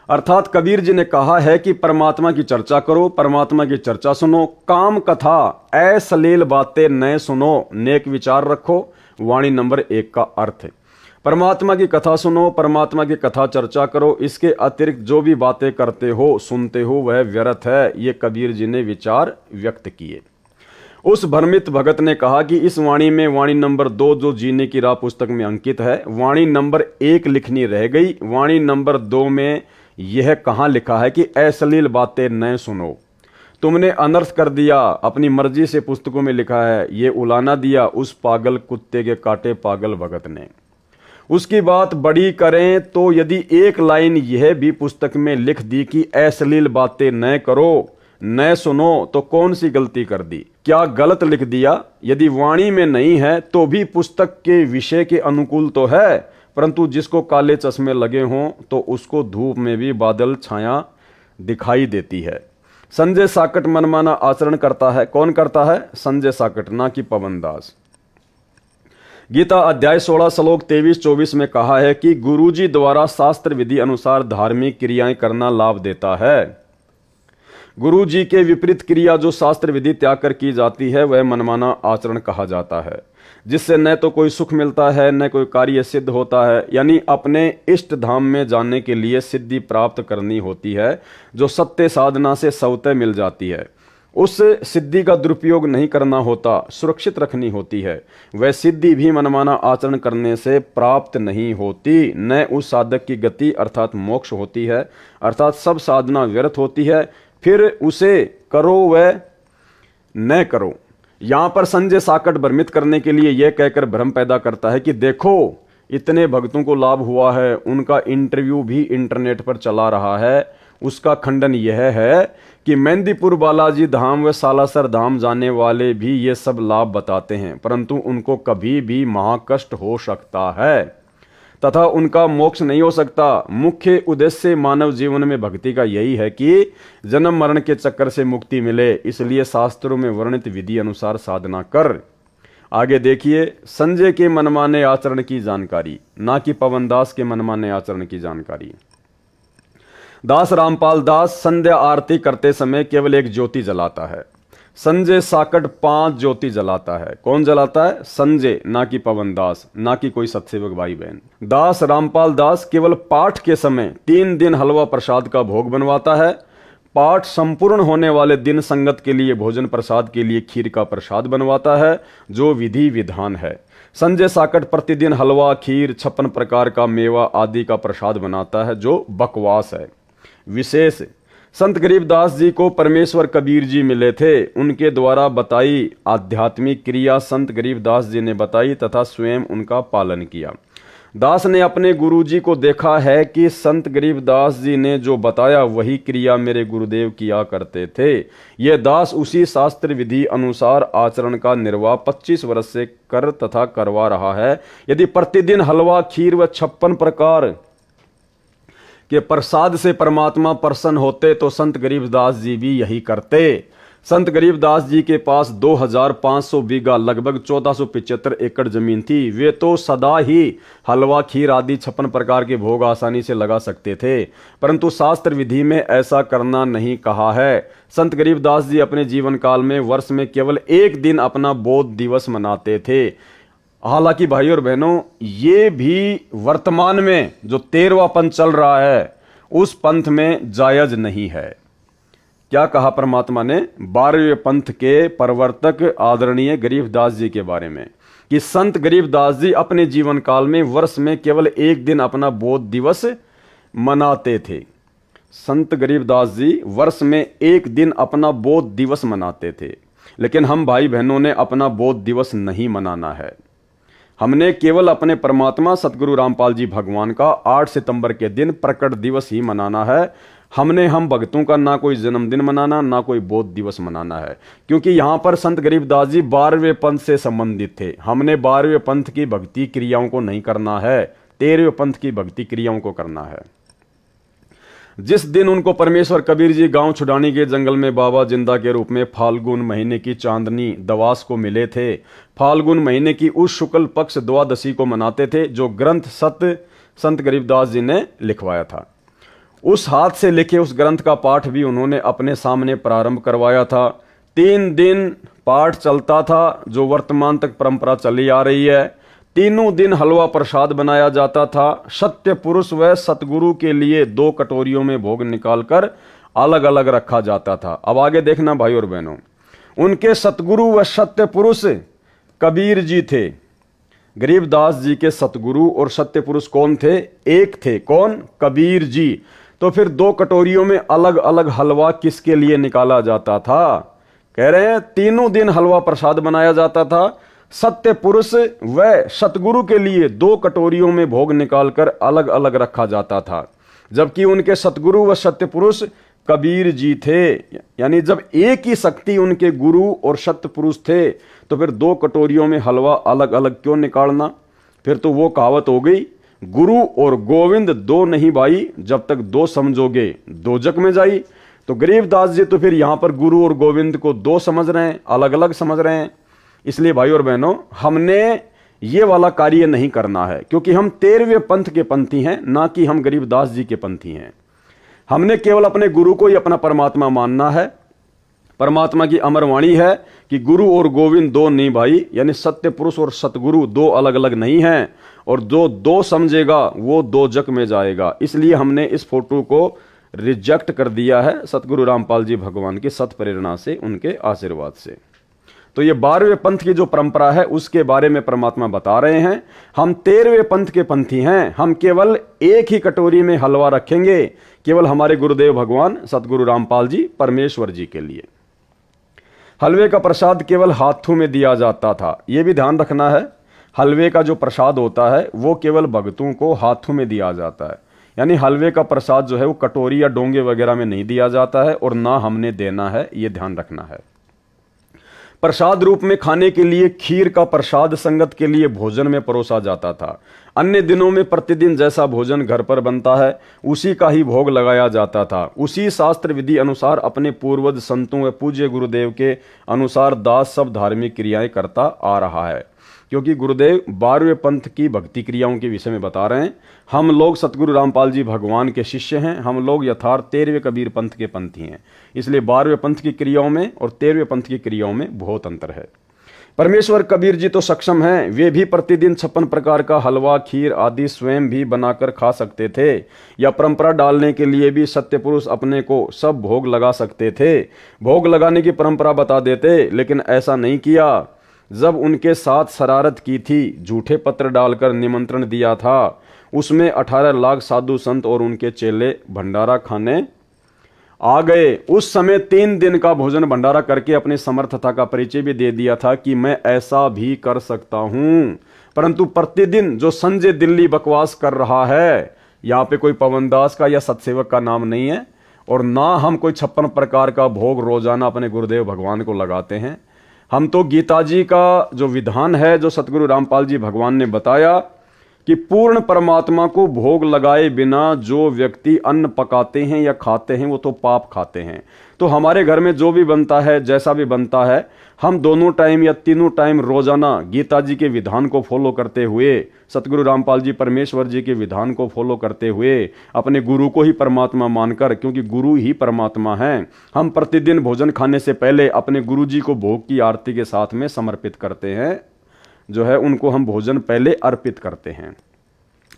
अर्थात कबीर जी ने कहा है कि परमात्मा की चर्चा करो, परमात्मा की चर्चा सुनो, काम कथा अश्लील बातें न सुनो, नेक विचार रखो। वाणी नंबर 1 का अर्थ है परमात्मा की कथा सुनो, परमात्मा की कथा चर्चा करो, इसके अतिरिक्त जो भी बातें करते हो, सुनते हो, वह व्यर्थ है। ये कबीर जी ने विचार व्यक्त किए। उस भ्रमित भगत ने कहा कि इस वाणी में वाणी नंबर 2 जो जीने की राह पुस्तक में अंकित है, वाणी नंबर 1 लिखनी रह गई। वाणी नंबर 2 में यह कहाँ लिखा है कि अश्लील बातें न सुनो। तुमने अनर्थ कर दिया, अपनी मर्जी से पुस्तकों में लिखा है, ये उलाना दिया उस पागल कुत्ते के काटे पागल भगत ने। उसकी बात बड़ी करें तो यदि एक लाइन यह भी पुस्तक में लिख दी कि अश्लील बातें न करो, न सुनो, तो कौन सी गलती कर दी, क्या गलत लिख दिया? यदि वाणी में नहीं है तो भी पुस्तक के विषय के अनुकूल तो है, परंतु जिसको काले चश्मे लगे हों तो उसको धूप में भी बादल छाया दिखाई देती है। संजय साकट मनमाना आचरण करता है। कौन करता है? संजय साकट, ना कि पवन दास। गीता अध्याय 16 श्लोक 23-24 में कहा है कि गुरुजी द्वारा शास्त्र विधि अनुसार धार्मिक क्रियाएं करना लाभ देता है। गुरु जी के विपरीत क्रिया जो शास्त्र विधि त्याग कर की जाती है वह मनमाना आचरण कहा जाता है, जिससे न तो कोई सुख मिलता है न कोई कार्य सिद्ध होता है। यानी अपने इष्ट धाम में जाने के लिए सिद्धि प्राप्त करनी होती है, जो सत्य साधना से स्वतः मिल जाती है। उस सिद्धि का दुरुपयोग नहीं करना होता, सुरक्षित रखनी होती है। वह सिद्धि भी मनमाना आचरण करने से प्राप्त नहीं होती, न उस साधक की गति अर्थात मोक्ष होती है, अर्थात सब साधना व्यर्थ होती है। फिर उसे करो व न करो। यहां पर संजय साकट भ्रमित करने के लिए यह कहकर भ्रम पैदा करता है कि देखो इतने भक्तों को लाभ हुआ है, उनका इंटरव्यू भी इंटरनेट पर चला रहा है। उसका खंडन यह है कि मेहंदीपुर बालाजी धाम व सालासर धाम जाने वाले भी ये सब लाभ बताते हैं, परंतु उनको कभी भी महाकष्ट हो सकता है तथा उनका मोक्ष नहीं हो सकता। मुख्य उद्देश्य मानव जीवन में भक्ति का यही है कि जन्म मरण के चक्कर से मुक्ति मिले, इसलिए शास्त्रों में वर्णित विधि अनुसार साधना कर। आगे देखिए संजय के मनमाने आचरण की जानकारी, ना कि पवन दास के मनमाने आचरण की जानकारी। दास रामपाल दास संध्या आरती करते समय केवल एक ज्योति जलाता है। संजय साकट 5 ज्योति जलाता है। कौन जलाता है? संजय, ना कि पवन दास, ना कि कोई सत्सेवक भाई बहन। दास रामपाल दास केवल पाठ के समय 3 दिन हलवा प्रसाद का भोग बनवाता है। पाठ संपूर्ण होने वाले दिन संगत के लिए भोजन प्रसाद के लिए खीर का प्रसाद बनवाता है, जो विधि विधान है। संजय साकट प्रतिदिन हलवा, खीर, 56 प्रकार का मेवा आदि का प्रसाद बनाता है, जो बकवास है। विशेष संत गरीबदास जी को परमेश्वर कबीर जी मिले थे, उनके द्वारा बताई आध्यात्मिक क्रिया संत गरीबदास जी ने बताई तथा स्वयं उनका पालन किया। दास ने अपने गुरु जी को देखा है कि संत गरीबदास जी ने जो बताया वही क्रिया मेरे गुरुदेव किया करते थे। यह दास उसी शास्त्र विधि अनुसार आचरण का निर्वाह 25 वर्ष से कर तथा करवा रहा है। यदि प्रतिदिन हलवा, खीर व 56 प्रकार के प्रसाद से परमात्मा प्रसन्न होते तो संत गरीबदास जी भी यही करते। संत गरीबदास जी के पास 2500 बीघा लगभग 1475 एकड़ जमीन थी। वे तो सदा ही हलवा, खीर आदि 56 प्रकार के भोग आसानी से लगा सकते थे, परंतु शास्त्र विधि में ऐसा करना नहीं कहा है। संत गरीबदास जी अपने जीवन काल में वर्ष में केवल एक दिन अपना बोध दिवस मनाते थे। हालांकि भाई और बहनों, ये भी वर्तमान में जो 13वां पंथ चल रहा है उस पंथ में जायज नहीं है। क्या कहा परमात्मा ने 12वें पंथ के प्रवर्तक आदरणीय गरीबदास जी के बारे में कि संत गरीबदास जी अपने जीवन काल में वर्ष में केवल एक दिन अपना बोध दिवस मनाते थे। संत गरीबदास जी वर्ष में एक दिन अपना बोध दिवस मनाते थे, लेकिन हम भाई बहनों ने अपना बोध दिवस नहीं मनाना है। हमने केवल अपने परमात्मा सतगुरु रामपाल जी भगवान का 8 सितंबर के दिन प्रकट दिवस ही मनाना है। हम भक्तों का ना कोई जन्मदिन मनाना, ना कोई बोध दिवस मनाना है, क्योंकि यहाँ पर संत गरीबदास जी 12वें पंथ से संबंधित थे। हमने 12वें पंथ की भक्ति क्रियाओं को नहीं करना है, 13वें पंथ की भक्ति क्रियाओं को करना है। जिस दिन उनको परमेश्वर कबीर जी गांव छुडानी के जंगल में बाबा जिंदा के रूप में फाल्गुन महीने की चांदनी दवास को मिले थे, फाल्गुन महीने की उस शुक्ल पक्ष द्वादशी को मनाते थे, जो ग्रंथ संत गरीबदास जी ने लिखवाया था। उस हाथ से लिखे उस ग्रंथ का पाठ भी उन्होंने अपने सामने प्रारंभ करवाया था। 3 दिन पाठ चलता था, जो वर्तमान तक परंपरा चली आ रही है। तीनों दिन हलवा प्रसाद बनाया जाता था। सत्य पुरुष व सतगुरु के लिए 2 कटोरियों में भोग निकालकर अलग अलग रखा जाता था। अब आगे देखना भाई और बहनों, उनके सतगुरु व सत्य पुरुष कबीर जी थे। गरीबदास जी के सतगुरु और सत्य पुरुष कौन थे? एक थे। कौन? कबीर जी। तो फिर 2 कटोरियों में अलग अलग हलवा किसके लिए निकाला जाता था? कह रहे हैं तीनों दिन हलवा प्रसाद बनाया जाता था। सत्य पुरुष व सतगुरु के लिए 2 कटोरियों में भोग निकालकर अलग अलग रखा जाता था, जबकि उनके सतगुरु व सत्य पुरुष कबीर जी थे। यानी जब एक ही शक्ति उनके गुरु और सत्य पुरुष थे, तो फिर 2 कटोरियों में हलवा अलग अलग क्यों निकालना? फिर तो वो कहावत हो गई, गुरु और गोविंद 2 नहीं भाई, जब तक 2 समझोगे 2 जग में जाई। तो गरीबदास जी तो फिर यहां पर गुरु और गोविंद को 2 समझ रहे हैं, अलग अलग समझ रहे हैं। इसलिए भाई और बहनों, हमने ये वाला कार्य नहीं करना है, क्योंकि हम 13वें पंथ के पंथी हैं, ना कि हम गरीबदास जी के पंथी हैं। हमने केवल अपने गुरु को ही अपना परमात्मा मानना है। परमात्मा की अमर वाणी है कि गुरु और गोविंद 2 नहीं भाई, यानी सत्य पुरुष और सतगुरु 2 अलग अलग नहीं हैं, और जो 2 समझेगा वो 2 जग में जाएगा। इसलिए हमने इस फोटो को रिजेक्ट कर दिया है सतगुरु रामपाल जी भगवान की सत प्रेरणा से, उनके आशीर्वाद से। तो ये 12वें पंथ की जो परंपरा है उसके बारे में परमात्मा बता रहे हैं। हम 13वें पंथ के पंथी हैं। हम केवल एक ही कटोरी में हलवा रखेंगे, केवल हमारे गुरुदेव भगवान सतगुरु रामपाल जी परमेश्वर जी के लिए। हलवे का प्रसाद केवल हाथों में दिया जाता था। यह भी ध्यान रखना है, हलवे का जो प्रसाद होता है वो केवल भक्तों को हाथों में दिया जाता है। यानी हलवे का प्रसाद जो है वो कटोरी या डोंगे वगैरह में नहीं दिया जाता है, और ना हमने देना है, ये ध्यान रखना है। प्रसाद रूप में खाने के लिए खीर का प्रसाद संगत के लिए भोजन में परोसा जाता था। अन्य दिनों में प्रतिदिन जैसा भोजन घर पर बनता है उसी का ही भोग लगाया जाता था। उसी शास्त्र विधि अनुसार अपने पूर्वज संतों व पूज्य गुरुदेव के अनुसार दास सब धार्मिक क्रियाएं करता आ रहा है। क्योंकि गुरुदेव 12वें पंथ की भक्ति क्रियाओं के विषय में बता रहे हैं। हम लोग सतगुरु रामपाल जी भगवान के शिष्य हैं। हम लोग यथार्थ 13वें कबीर पंथ के पंथी हैं। इसलिए 12वें पंथ की क्रियाओं में और 13वें पंथ की क्रियाओं में बहुत अंतर है। परमेश्वर कबीर जी तो सक्षम हैं, वे भी प्रतिदिन 56 प्रकार का हलवा खीर आदि स्वयं भी बनाकर खा सकते थे, या परंपरा डालने के लिए भी सत्य पुरुष अपने को सब भोग लगा सकते थे। भोग लगाने की परंपरा बता देते, लेकिन ऐसा नहीं किया। जब उनके साथ शरारत की थी, झूठे पत्र डालकर निमंत्रण दिया था, उसमें 18 लाख साधु संत और उनके चेले भंडारा खाने आ गए। उस समय 3 दिन का भोजन भंडारा करके अपनी समर्थता का परिचय भी दे दिया था कि मैं ऐसा भी कर सकता हूं। परंतु प्रतिदिन जो संजय दिल्ली बकवास कर रहा है, यहाँ पे कोई पवनदास का या सतसेवक का नाम नहीं है, और ना हम कोई 56 प्रकार का भोग रोजाना अपने गुरुदेव भगवान को लगाते हैं। हम तो गीता जी का जो विधान है, जो सतगुरु रामपाल जी भगवान ने बताया कि पूर्ण परमात्मा को भोग लगाए बिना जो व्यक्ति अन्न पकाते हैं या खाते हैं वो तो पाप खाते हैं। तो हमारे घर में जो भी बनता है, जैसा भी बनता है, हम दोनों टाइम या तीनों टाइम रोजाना गीता जी के विधान को फॉलो करते हुए, सतगुरु रामपाल जी परमेश्वर जी के विधान को फॉलो करते हुए, अपने गुरु को ही परमात्मा मानकर, क्योंकि गुरु ही परमात्मा हैं, हम प्रतिदिन भोजन खाने से पहले अपने गुरु जी को भोग की आरती के साथ में समर्पित करते हैं। जो है उनको हम भोजन पहले अर्पित करते हैं।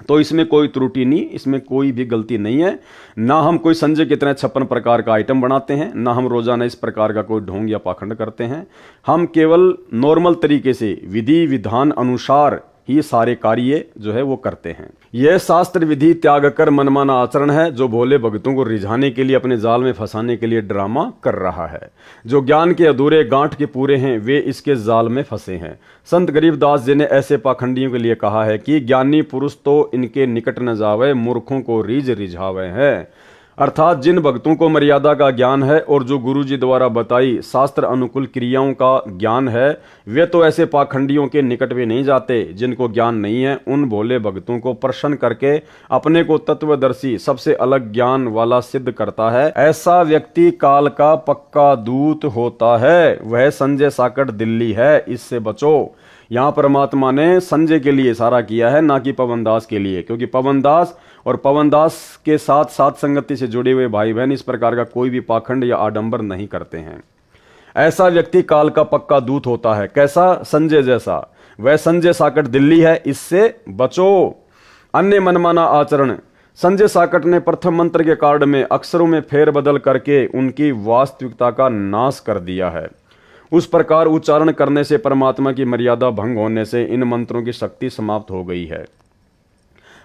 तो इसमें कोई त्रुटि नहीं, इसमें कोई भी गलती नहीं है। ना हम कोई संजय की तरह 56 प्रकार का आइटम बनाते हैं, ना हम रोजाना इस प्रकार का कोई ढोंग या पाखंड करते हैं। हम केवल नॉर्मल तरीके से विधि विधान अनुसार ही सारे कार्य जो है वो करते हैं। यह शास्त्र विधि त्याग कर मनमाना आचरण है जो भोले भक्तों को रिझाने के लिए, अपने जाल में फंसाने के लिए ड्रामा कर रहा है। जो ज्ञान के अधूरे गांठ के पूरे हैं वे इसके जाल में फंसे हैं। संत गरीबदास जी ने ऐसे पाखंडियों के लिए कहा है कि ज्ञानी पुरुष तो इनके निकट न जावे, मूर्खों को रीझ रिझावे है। अर्थात जिन भक्तों को मर्यादा का ज्ञान है और जो गुरु जी द्वारा बताई शास्त्र अनुकूल क्रियाओं का ज्ञान है, वे तो ऐसे पाखंडियों के निकट भी नहीं जाते। जिनको ज्ञान नहीं है उन भोले भक्तों को प्रसन्न करके अपने को तत्वदर्शी, सबसे अलग ज्ञान वाला सिद्ध करता है। ऐसा व्यक्ति काल का पक्का दूत होता है। वह संजय साकट दिल्ली है, इससे बचो। यहाँ परमात्मा ने संजय के लिए इशारा किया है, ना कि पवनदास के लिए, क्योंकि पवनदास और पवनदास के साथ साथ संगति से जुड़े हुए भाई बहन इस प्रकार का कोई भी पाखंड या आडंबर नहीं करते हैं। ऐसा व्यक्ति काल का पक्का दूत होता है। कैसा? संजय जैसा। वह संजय साकट दिल्ली है, इससे बचो। अन्य मनमाना आचरण। संजय साकट ने प्रथम मंत्र के कार्ड में अक्षरों में फेरबदल करके उनकी वास्तविकता का नाश कर दिया है। उस प्रकार उच्चारण करने से परमात्मा की मर्यादा भंग होने से इन मंत्रों की शक्ति समाप्त हो गई है।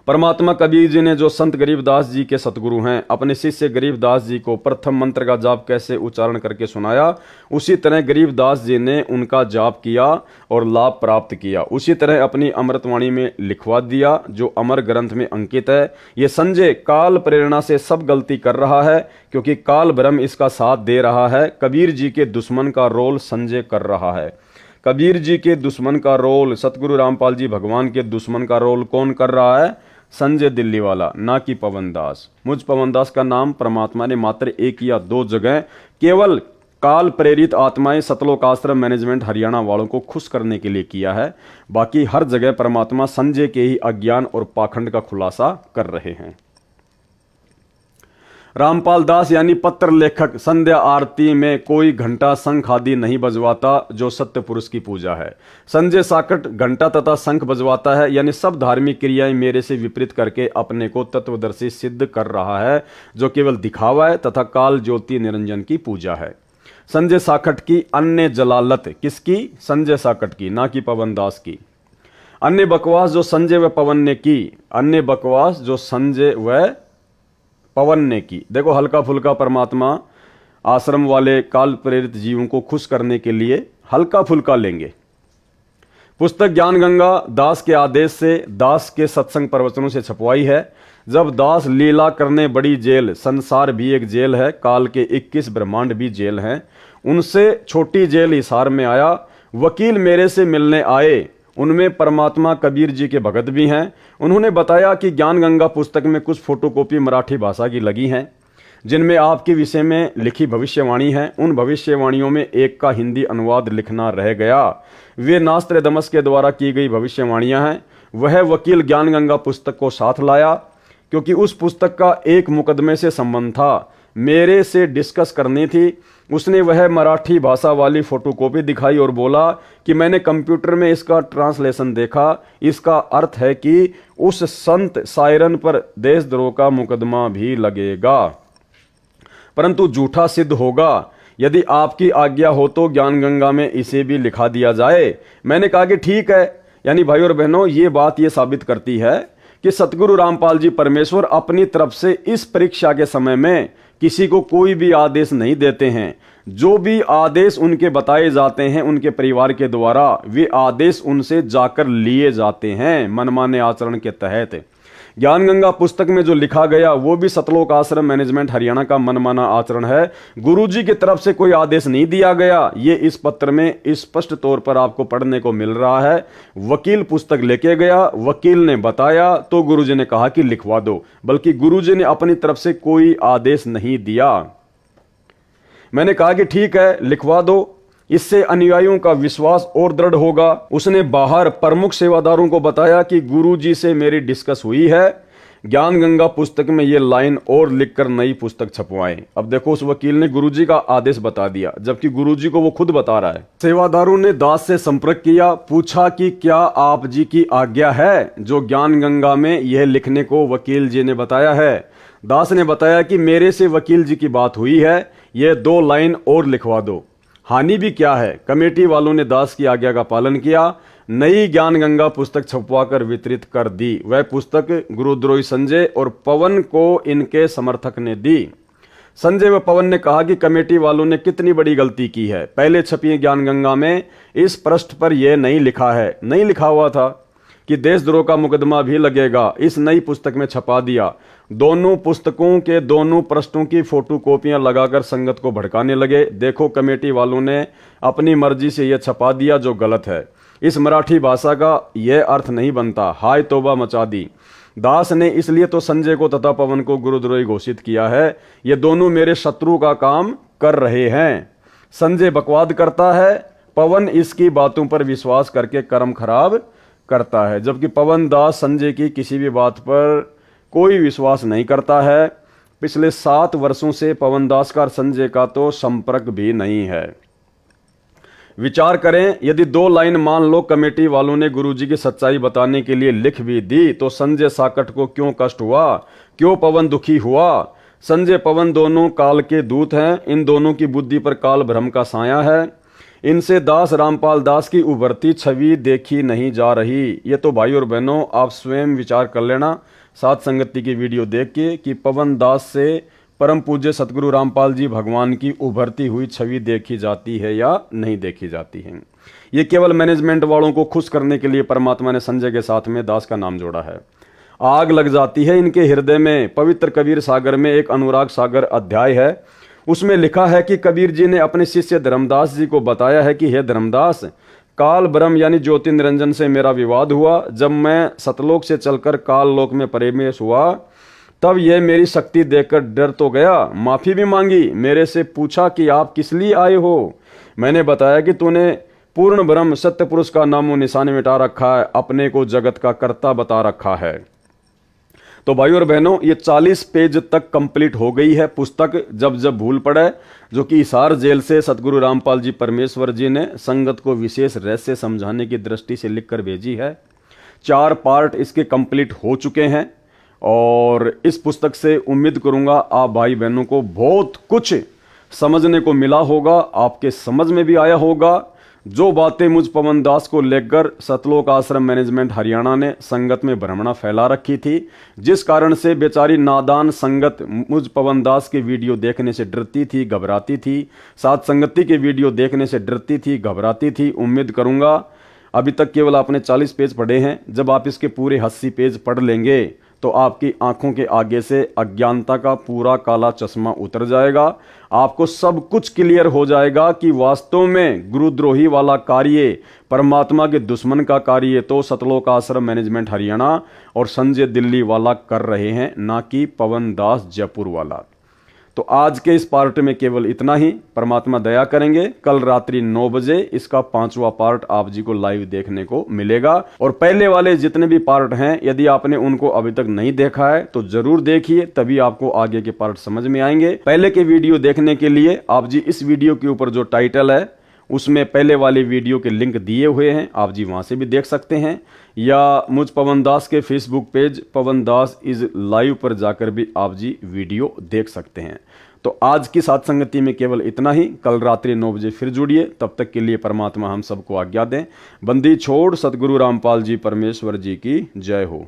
परमात्मा कबीर जी ने, जो संत गरीबदास जी के सतगुरु हैं, अपने शिष्य गरीबदास जी को प्रथम मंत्र का जाप कैसे उच्चारण करके सुनाया, उसी तरह गरीबदास जी ने उनका जाप किया और लाभ प्राप्त किया। उसी तरह अपनी अमृतवाणी में लिखवा दिया जो अमर ग्रंथ में अंकित है। ये संजय काल प्रेरणा से सब गलती कर रहा है क्योंकि काल ब्रह्म इसका साथ दे रहा है। कबीर जी के दुश्मन का रोल संजय कर रहा है। कबीर जी के दुश्मन का रोल, सतगुरु रामपाल जी भगवान के दुश्मन का रोल कौन कर रहा है? संजय दिल्ली वाला, ना कि पवनदास। मुझ पवनदास का नाम परमात्मा ने मात्र एक या दो जगह केवल काल प्रेरित आत्माएं सतलोक आश्रम मैनेजमेंट हरियाणा वालों को खुश करने के लिए किया है। बाकी हर जगह परमात्मा संजय के ही अज्ञान और पाखंड का खुलासा कर रहे हैं। रामपाल दास यानी पत्र लेखक संध्या आरती में कोई घंटा शंख आदि नहीं बजवाता जो सत्य पुरुष की पूजा है। संजय साकट घंटा तथा शंख बजवाता है, यानी सब धार्मिक क्रियाएं मेरे से विपरीत करके अपने को तत्वदर्शी सिद्ध कर रहा है, जो केवल दिखावा है तथा काल ज्योति निरंजन की पूजा है। संजय साकट की अन्य जलालत। किसकी? संजय साकट की, ना कि पवनदास की। अन्य बकवास जो संजय व पवन ने की, अन्य बकवास जो संजय व पवन ने की। देखो, हल्का फुल्का परमात्मा आश्रम वाले काल प्रेरित जीवों को खुश करने के लिए हल्का फुल्का लेंगे। पुस्तक ज्ञान गंगा दास के आदेश से दास के सत्संग प्रवचनों से छपवाई है। जब दास लीला करने बड़ी जेल, संसार भी एक जेल है, काल के 21 ब्रह्मांड भी जेल हैं, उनसे छोटी जेल हिसार में आया। वकील मेरे से मिलने आए, उनमें परमात्मा कबीर जी के भगत भी हैं। उन्होंने बताया कि ज्ञान गंगा पुस्तक में कुछ फोटोकॉपी मराठी भाषा की लगी हैं जिनमें आपके विषय में लिखी भविष्यवाणी है। उन भविष्यवाणियों में एक का हिंदी अनुवाद लिखना रह गया। वे नास्त्रदमस के द्वारा की गई भविष्यवाणियां हैं। वह वकील ज्ञान गंगा पुस्तक को साथ लाया क्योंकि उस पुस्तक का एक मुकदमे से संबंध था, मेरे से डिस्कस करनी थी। उसने वह मराठी भाषा वाली फोटोकॉपी दिखाई और बोला कि मैंने कंप्यूटर में इसका ट्रांसलेशन देखा। इसका अर्थ है कि उस संत सायरन पर देशद्रोह का मुकदमा भी लगेगा, परंतु झूठा सिद्ध होगा। यदि आपकी आज्ञा हो तो ज्ञान गंगा में इसे भी लिखा दिया जाए। मैंने कहा कि ठीक है। यानी भाई और बहनों, ये बात ये साबित करती है कि सतगुरु रामपाल जी परमेश्वर अपनी तरफ से इस परीक्षा के समय में किसी को कोई भी आदेश नहीं देते हैं। जो भी आदेश उनके बताए जाते हैं उनके परिवार के द्वारा, वे आदेश उनसे जाकर लिए जाते हैं मनमाने आचरण के तहत। ज्ञान गंगा पुस्तक में जो लिखा गया वो भी सतलोक आश्रम मैनेजमेंट हरियाणा का मनमाना आचरण है। गुरुजी की तरफ से कोई आदेश नहीं दिया गया। ये इस पत्र में स्पष्ट तौर पर आपको पढ़ने को मिल रहा है। वकील पुस्तक लेके गया, वकील ने बताया तो गुरुजी ने कहा कि लिखवा दो, बल्कि गुरुजी ने अपनी तरफ से कोई आदेश नहीं दिया। मैंने कहा कि ठीक है, लिखवा दो, इससे अनुयायियों का विश्वास और दृढ़ होगा। उसने बाहर प्रमुख सेवादारों को बताया कि गुरुजी से मेरी डिस्कस हुई है, ज्ञान गंगा पुस्तक में ये लाइन और लिखकर नई पुस्तक छपवाएं। अब देखो, उस वकील ने गुरुजी का आदेश बता दिया जबकि गुरुजी को वो खुद बता रहा है। सेवादारों ने दास से संपर्क किया, पूछा कि क्या आप जी की आज्ञा है जो ज्ञान गंगा में यह लिखने को वकील जी ने बताया है। दास ने बताया कि मेरे से वकील जी की बात हुई है, यह 2 लाइन और लिखवा दो। हानि भी क्या है। कमेटी वालों ने दास की आज्ञा का पालन किया। नई ज्ञान गंगा पुस्तक छपवाकर वितरित कर दी। वह पुस्तक गुरुद्रोही संजय और पवन को इनके समर्थक ने दी। संजय व पवन ने कहा कि कमेटी वालों ने कितनी बड़ी गलती की है। पहले छपी ज्ञान गंगा में इस पृष्ठ पर यह नहीं लिखा है, नहीं लिखा हुआ था कि देशद्रोह का मुकदमा भी लगेगा। इस नई पुस्तक में छपा दिया। दोनों पुस्तकों के दोनों पृष्ठों की फोटोकॉपियां लगाकर संगत को भड़काने लगे। देखो, कमेटी वालों ने अपनी मर्जी से यह छपा दिया जो गलत है। इस मराठी भाषा का यह अर्थ नहीं बनता। हाय तौबा मचा दी। दास ने इसलिए तो संजय को तथा पवन को गुरुद्रोही घोषित किया है। ये दोनों मेरे शत्रु का काम कर रहे हैं। संजय बकवाद करता है, पवन इसकी बातों पर विश्वास करके कर्म खराब करता है। जबकि पवन दास संजय की किसी भी बात पर कोई विश्वास नहीं करता है। पिछले 7 वर्षों से पवन दास का और संजय का तो संपर्क भी नहीं है। विचार करें, यदि 2 लाइन मान लो कमेटी वालों ने गुरुजी की सच्चाई बताने के लिए लिख भी दी तो संजय साकट को क्यों कष्ट हुआ, क्यों पवन दुखी हुआ। संजय पवन दोनों काल के दूत हैं। इन दोनों की बुद्धि पर काल भ्रम का साया है। इनसे दास रामपाल दास की उभरती छवि देखी नहीं जा रही। ये तो भाई और बहनों आप स्वयं विचार कर लेना सात संगति की वीडियो देख के कि पवन दास से परम पूज्य सतगुरु रामपाल जी भगवान की उभरती हुई छवि देखी जाती है या नहीं देखी जाती है। ये केवल मैनेजमेंट वालों को खुश करने के लिए परमात्मा ने संजय के साथ में दास का नाम जोड़ा है। आग लग जाती है इनके हृदय में। पवित्र कबीर सागर में एक अनुराग सागर अध्याय है, उसमें लिखा है कि कबीर जी ने अपने शिष्य धर्मदास जी को बताया है कि हे धर्मदास, काल ब्रह्म यानी ज्योति निरंजन से मेरा विवाद हुआ। जब मैं सतलोक से चलकर काल लोक में प्रवेश हुआ तब यह मेरी शक्ति देखकर डर तो गया, माफी भी मांगी। मेरे से पूछा कि आप किस लिए आए हो। मैंने बताया कि तूने पूर्ण ब्रह्म सत्य पुरुष का नामो निशान मिटा रखा है, अपने को जगत का कर्ता बता रखा है। तो भाइयों और बहनों, ये 40 पेज तक कंप्लीट हो गई है पुस्तक। जब जब भूल पड़े, जो कि हिसार जेल से सतगुरु रामपाल जी परमेश्वर जी ने संगत को विशेष रहस्य समझाने की दृष्टि से लिखकर भेजी है। 4 पार्ट इसके कंप्लीट हो चुके हैं और इस पुस्तक से उम्मीद करूंगा आप भाई बहनों को बहुत कुछ समझने को मिला होगा, आपके समझ में भी आया होगा। जो बातें मुझ पवन दास को लेकर सतलोक आश्रम मैनेजमेंट हरियाणा ने संगत में भ्रमणा फैला रखी थी, जिस कारण से बेचारी नादान संगत मुझ पवन दास के वीडियो देखने से डरती थी, घबराती थी। साथ संगति के वीडियो देखने से डरती थी, घबराती थी। उम्मीद करूंगा अभी तक केवल आपने 40 पेज पढ़े हैं। जब आप इसके पूरे 80 पेज पढ़ लेंगे तो आपकी आंखों के आगे से अज्ञानता का पूरा काला चश्मा उतर जाएगा। आपको सब कुछ क्लियर हो जाएगा कि वास्तव में गुरुद्रोही वाला कार्य, परमात्मा के दुश्मन का कार्य तो सतलोक आश्रम मैनेजमेंट हरियाणा और संजय दिल्ली वाला कर रहे हैं, ना कि पवन दास जयपुर वाला। तो आज के इस पार्ट में केवल इतना ही। परमात्मा दया करेंगे, कल रात्रि 9 बजे इसका 5वां पार्ट आप जी को लाइव देखने को मिलेगा। और पहले वाले जितने भी पार्ट हैं, यदि आपने उनको अभी तक नहीं देखा है तो जरूर देखिए, तभी आपको आगे के पार्ट समझ में आएंगे। पहले के वीडियो देखने के लिए आप जी इस वीडियो के ऊपर जो टाइटल है उसमें पहले वाले वीडियो के लिंक दिए हुए हैं, आप जी वहां से भी देख सकते हैं, या मुझ पवन दास के Facebook page Pawan Das is live पर जाकर भी आप जी वीडियो देख सकते हैं। तो आज की साथ संगति में केवल इतना ही। कल रात्रि 9 बजे फिर जुड़िए। तब तक के लिए परमात्मा हम सबको आज्ञा दें। बंदी छोड़ सतगुरु रामपाल जी परमेश्वर जी की जय हो।